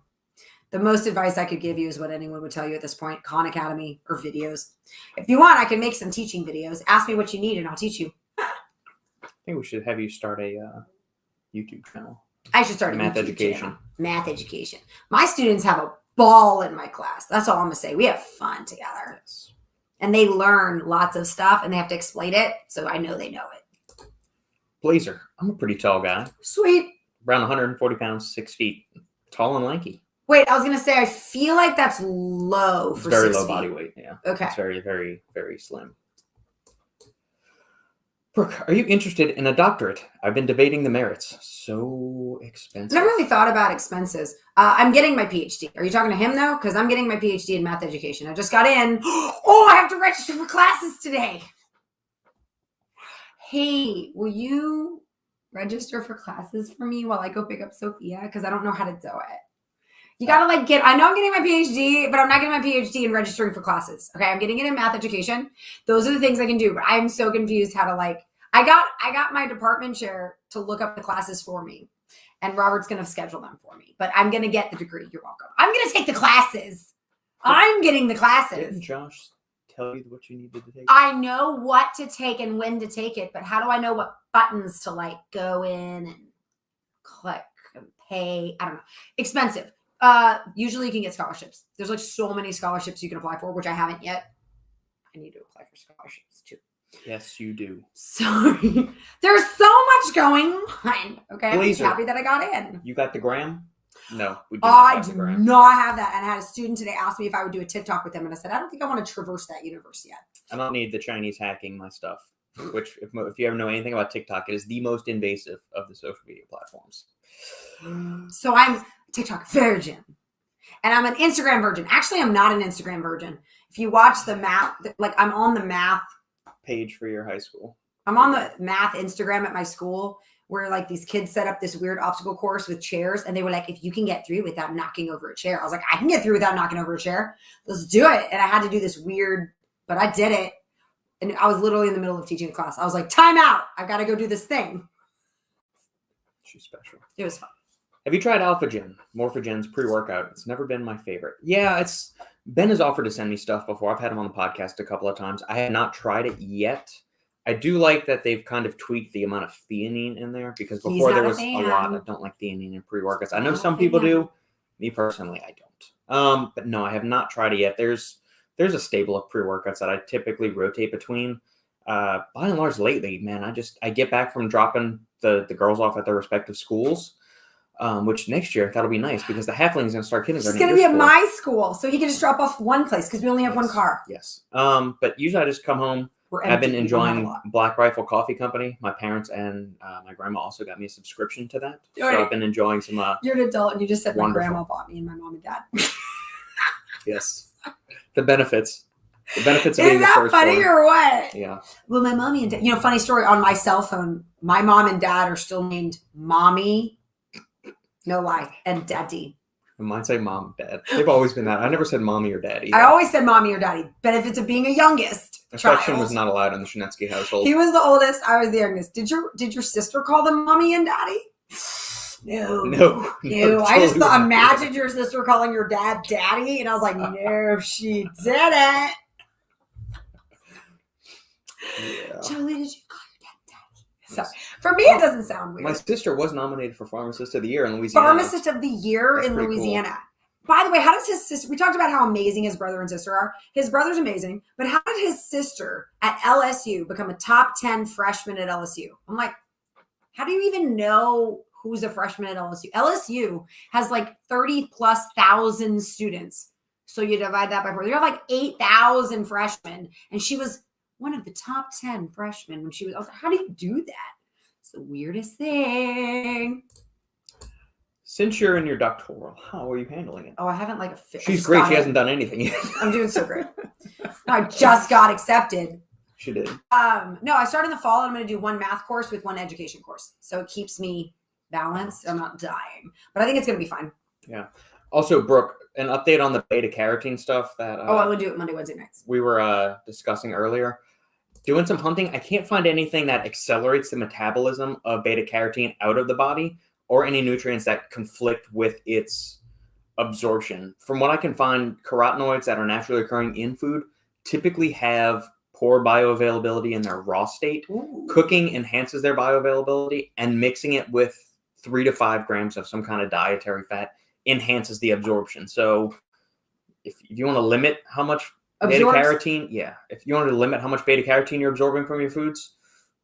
The most advice I could give you is what anyone would tell you at this point, Khan Academy or videos. If you want, I can make some teaching videos. Ask me what you need and I'll teach you. I think we should have you start a YouTube channel. I should start a math YouTube education. Channel. Math education. My students have a ball in my class. That's all I'm gonna say. We have fun together. Yes. And they learn lots of stuff and they have to explain it. So I know they know it. Blazer. I'm a pretty tall guy. Sweet. Around 140 pounds, 6 feet. Tall and lanky. Wait, I was gonna say I feel like that's low for 6 feet. Very low body weight, yeah. Okay. It's very, very, very slim. Brooke, are you interested in a doctorate? I've been debating the merits. So expensive. I never really thought about expenses. I'm getting my PhD. Are you talking to him though? Because I'm getting my PhD in math education. I just got in. Oh, I have to register for classes today. Hey, will you register for classes for me while I go pick up Sophia? Because I don't know how to do it. You gotta I know I'm getting my PhD, but I'm not getting my PhD in registering for classes. Okay, I'm getting it in math education. Those are the things I can do, but I'm so confused how to I got my department chair to look up the classes for me, and Robert's gonna schedule them for me. But I'm gonna get the degree. You're welcome. I'm gonna take the classes. I'm getting the classes. Didn't Josh tell you what you needed to take? I know what to take and when to take it, but how do I know what buttons to go in and click and pay? I don't know. Expensive. Usually you can get scholarships. There's so many scholarships you can apply for, which I haven't yet. I need to apply for scholarships too. Yes, you do. Sorry. There's so much going on. Okay. Blazer. I'm happy that I got in. You got the gram? No, we I do not have that. And I had a student today ask me if I would do a TikTok with them. And I said, I don't think I want to traverse that universe yet. I don't need the Chinese hacking my stuff, which if you ever know anything about TikTok, it is the most invasive of the social media platforms. So I'm TikTok virgin. And I'm an Instagram virgin. Actually, I'm not an Instagram virgin. If you watch the math, I'm on the math page for your high school. I'm on the math Instagram at my school where these kids set up this weird obstacle course with chairs. And they were like, if you can get through without knocking over a chair. I was like, I can get through without knocking over a chair. Let's do it. And I had to do this weird, but I did it. And I was literally in the middle of teaching a class. I was like, time out. I've got to go do this thing. She's special. It was fun. Have you tried AlphaGen? Morphogen's pre-workout. It's never been my favorite. Yeah, Ben has offered to send me stuff before. I've had him on the podcast a couple of times. I have not tried it yet. I do like that they've kind of tweaked the amount of theanine in there because before there was a lot. I don't like theanine in pre-workouts. I know some people do. Me personally, I don't. But no, I have not tried it yet. There's a stable of pre-workouts that I typically rotate between. By and large, lately, man, I get back from dropping the girls off at their respective schools. Which next year that'll be nice because the halfling's gonna start kindergarten. He's gonna be at my school, so he can just drop off one place because we only have one car. Yes. But usually I just come home. I've been enjoying Black Rifle Coffee Company. My parents and my grandma also got me a subscription to that. So I've been enjoying some. You're an adult, and you just said my grandma bought me and my mom and dad. Yes. The benefits. The benefits of being the first funny or what? Yeah. Well, my mommy and dad. Funny story on my cell phone. My mom and dad are still named Mommy. No lie. And Daddy. Mine say mom, dad. They've always been that. I never said mommy or daddy. I always said mommy or daddy. Benefits of being a youngest Affection child. was not allowed in the Shinetsky household. He was the oldest. I was the youngest. Did your sister call them mommy and daddy? No. I just thought, imagine your sister calling your dad daddy, and I was like, no, she didn't. Yeah. Jolie, did you call your dad daddy? So for me, it doesn't sound weird. My sister was nominated for Pharmacist of the Year in Louisiana. Pharmacist of the Year That's in pretty Louisiana. Cool. By the way, how does his sister, we talked about how amazing his brother and sister are. His brother's amazing, but how did his sister at LSU become a top 10 freshman at LSU? I'm like, how do you even know who's a freshman at LSU? LSU has like 30,000+ students. So you divide that by 4. You have like 8,000 freshmen. And she was one of the top 10 freshmen when I was like, how do you do that? It's the weirdest thing. Since you're in your doctoral, how are you handling it? Oh, I haven't like She's great. She hasn't done anything yet. I'm doing so great. I just got accepted. She did. No, I started in the fall and I'm going to do one math course with one education course. So it keeps me balanced. I'm not dying, but I think it's going to be fun. Yeah. Also, Brooke, an update on the beta carotene stuff that I would do it Monday, Wednesday nights. We were discussing earlier. Doing some hunting, I can't find anything that accelerates the metabolism of beta carotene out of the body or any nutrients that conflict with its absorption. From what I can find, carotenoids that are naturally occurring in food typically have poor bioavailability in their raw state. Ooh. Cooking enhances their bioavailability, and mixing it with 3 to 5 grams of some kind of dietary fat enhances the absorption. So if you want to limit how much beta carotene, if you want to limit how much beta carotene you're absorbing from your foods,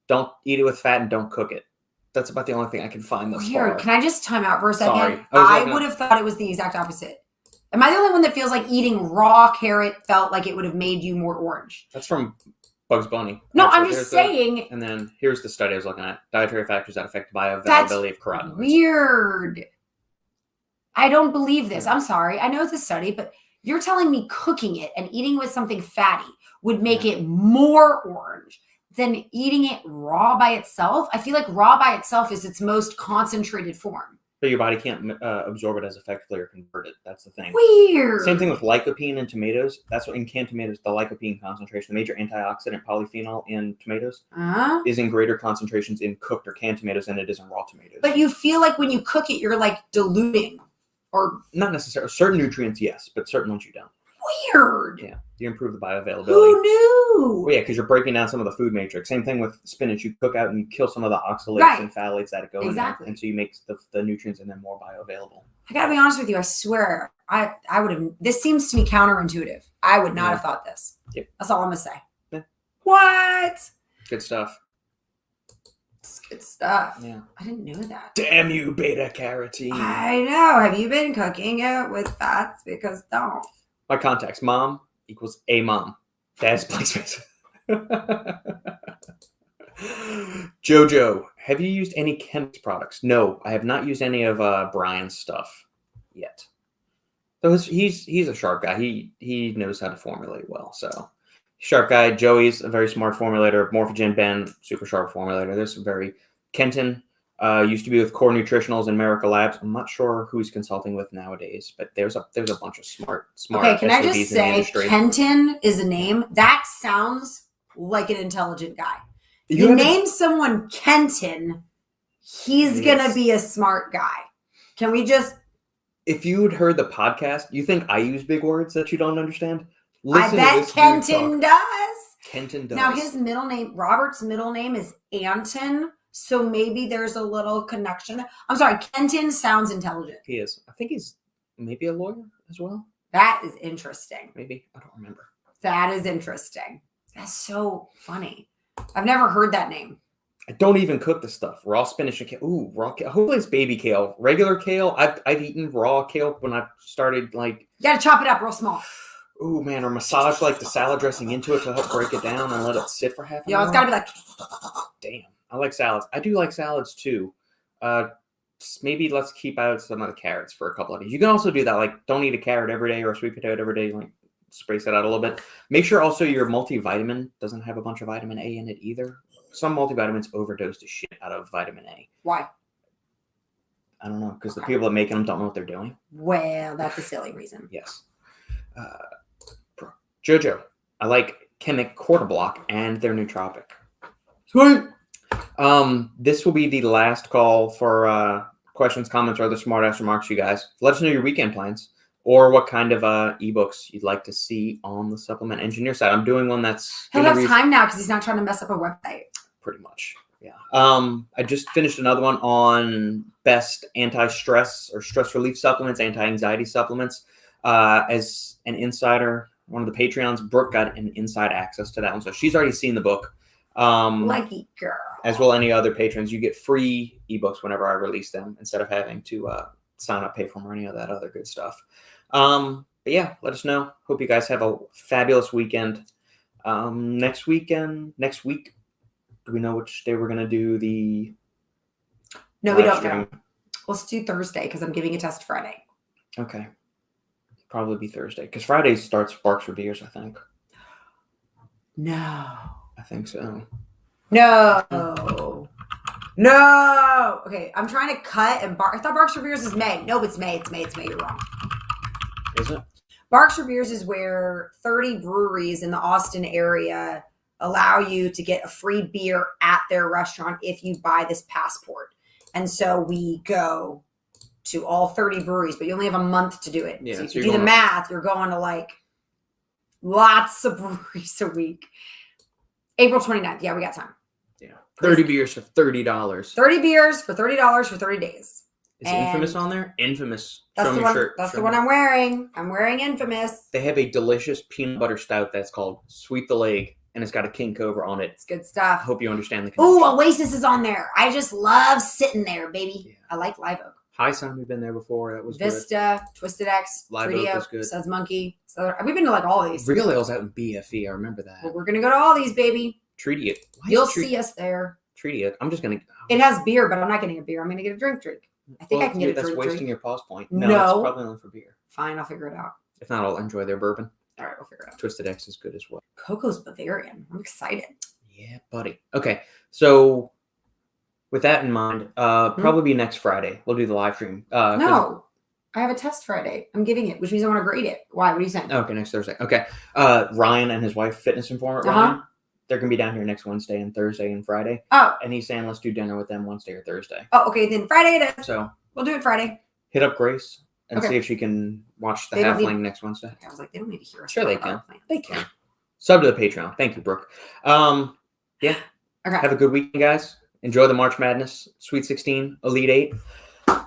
don't eat it with fat and don't cook it. That's about the only thing I can find thus far. Can I just time out for a second? Sorry. I would have thought it was the exact opposite. Am I the only one that feels like eating raw carrot felt like it would have made you more orange? That's from Bugs Bunny. No, I'm just saying. And then here's the study I was looking at. Dietary factors that affect bioavailability of carotenoids. Weird. I don't believe this. I'm sorry. I know it's a study, but you're telling me cooking it and eating with something fatty would make it more orange than eating it raw by itself? I feel like raw by itself is its most concentrated form. But your body can't absorb it as effectively or convert it. That's the thing. Weird. Same thing with lycopene in tomatoes. That's what in canned tomatoes, the lycopene concentration, the major antioxidant polyphenol in tomatoes, is in greater concentrations in cooked or canned tomatoes than it is in raw tomatoes. But you feel like when you cook it, you're like diluting, or not necessarily. Certain nutrients, yes, but certain ones you don't. Weird. Yeah, you improve the bioavailability. Who knew? Well, yeah, because you're breaking down some of the food matrix. Same thing with spinach. You cook out and you kill some of the oxalates and phthalates that go in there. And so you make the nutrients in them more bioavailable. I got to be honest with you. I swear, I would have. This seems to me counterintuitive. I would not have thought this. Yep. That's all I'm going to say. Yeah. What? Good stuff. It's good stuff. Yeah. I didn't know that. Damn you, beta carotene. I know. Have you been cooking it with fats? Because don't. My contacts. Mom equals a mom. Dad's blank space. Jojo, have you used any chemist products? No, I have not used any of Brian's stuff yet. So he's a sharp guy. He knows how to formulate well. So sharp guy. Joey's a very smart formulator. Morphogen Ben, super sharp formulator. There's some very Kenton. Used to be with Core Nutritionals and Miracle Labs. I'm not sure who he's consulting with nowadays, but there's a bunch of smart. Okay, can I just say Kenton is a name that sounds like an intelligent guy. You name someone Kenton, he's gonna be a smart guy. Can we just? If you had heard the podcast, you think I use big words that you don't understand? I bet Kenton does. Kenton does. Now his middle name, Robert's middle name is Anton. So maybe there's a little connection. I'm sorry, Kenton sounds intelligent. He is. I think he's maybe a lawyer as well. That is interesting. Maybe. I don't remember. That is interesting. That's so funny. I've never heard that name. I don't even cook the stuff. Raw spinach and kale. Ooh, raw kale. Hopefully it's baby kale. Regular kale, I've eaten raw kale when I started like... You gotta chop it up real small. Ooh, man, or massage like the salad dressing into it to help break it down and let it sit for half an hour. Yeah, it's gotta be like... Damn. I like salads. I do like salads too. Maybe let's keep out some of the carrots for a couple of days. You can also do that. Like, don't eat a carrot every day or a sweet potato every day. Like, space it out a little bit. Make sure also your multivitamin doesn't have a bunch of vitamin A in it either. Some multivitamins overdose the shit out of vitamin A. Why? I don't know, because the people that make them don't know what they're doing. Well, that's a silly reason. Yes. Jojo, I like Chemic Quarter Block and their nootropic. Sweet. This will be the last call for questions, comments, or other smart-ass remarks, you guys. Let us know your weekend plans or what kind of ebooks you'd like to see on the Supplement Engineer side. I'm doing one that's... He'll have time now because he's not trying to mess up a website. Pretty much, yeah. I just finished another one on best anti-stress or stress relief supplements, anti-anxiety supplements. As an insider, one of the Patreons, Brooke got an inside access to that one. So she's already seen the book. Lucky girl. As well any other patrons. You get free ebooks whenever I release them instead of having to sign up, pay for them, or any of that other good stuff. But yeah, let us know. Hope you guys have a fabulous weekend. Next week, do we know which day we're going to do the No, we don't know. Let's do Thursday because I'm giving a test Friday. Okay. Probably be Thursday because Friday starts Barks for Beers, I think. No. I think so. No. No. Okay, I'm trying to cut and I thought Barks for Beers is May. No, it's May. It's May. You're wrong. Is it? Barks for Beers is where 30 breweries in the Austin area allow you to get a free beer at their restaurant if you buy this passport. And so we go to all 30 breweries, but you only have a month to do it. Yeah, so if you do the math, you're going to like lots of breweries a week. April 29th. Yeah, we got time. Yeah. 30 beers for $30. 30 beers for $30 for 30 days. Is Infamous on there? Infamous. That's the one. Shirt. That's the one I'm wearing. I'm wearing Infamous. They have a delicious peanut butter stout that's called Sweet the Leg, and it's got a king cobra on it. It's good stuff. I hope you understand the connection. Oh, Oasis is on there. I just love sitting there, baby. Yeah. I like Live Oak. High Sound, we've been there before. That was Vista, good. Twisted X, Live Oak was good. Suds Monkey. So we've been to like all these. Real Ale's out in BFE. I remember that. Well, we're gonna go to all these, baby. Treaty It. You'll see us there. Treaty It. I'm just gonna. It has beer, but I'm not getting a beer. I'm gonna get a drink. I think I can get a drink. That's wasting your pause point. No, it's probably only for beer. Fine, I'll figure it out. If not, I'll enjoy their bourbon. All right, we'll figure it out. Twisted X is good as well. Coco's Bavarian. I'm excited. Yeah, buddy. Okay, so with that in mind, probably be next Friday. We'll do the live stream. No, I have a test Friday. I'm giving it, which means I want to grade it. Why? What are you saying? Okay, next Thursday. Okay. Ryan and his wife, fitness informant Ryan, they're going to be down here next Wednesday and Thursday and Friday. Oh. And he's saying let's do dinner with them Wednesday or Thursday. Oh, okay. Then Friday it is. So we'll do it Friday. Hit up Grace and see if she can watch the Halfling next Wednesday. I was like, they don't need to hear us. Sure they can. They can. Sub to the Patreon. Thank you, Brooke. Yeah. Okay. Have a good weekend, guys. Enjoy the March Madness, Sweet 16, Elite 8.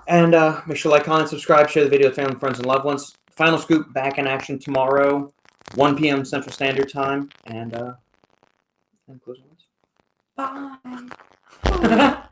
And make sure to like, comment, subscribe, share the video with family, friends, and loved ones. Final Scoop back in action tomorrow, 1 p.m. Central Standard Time. And close words. Bye.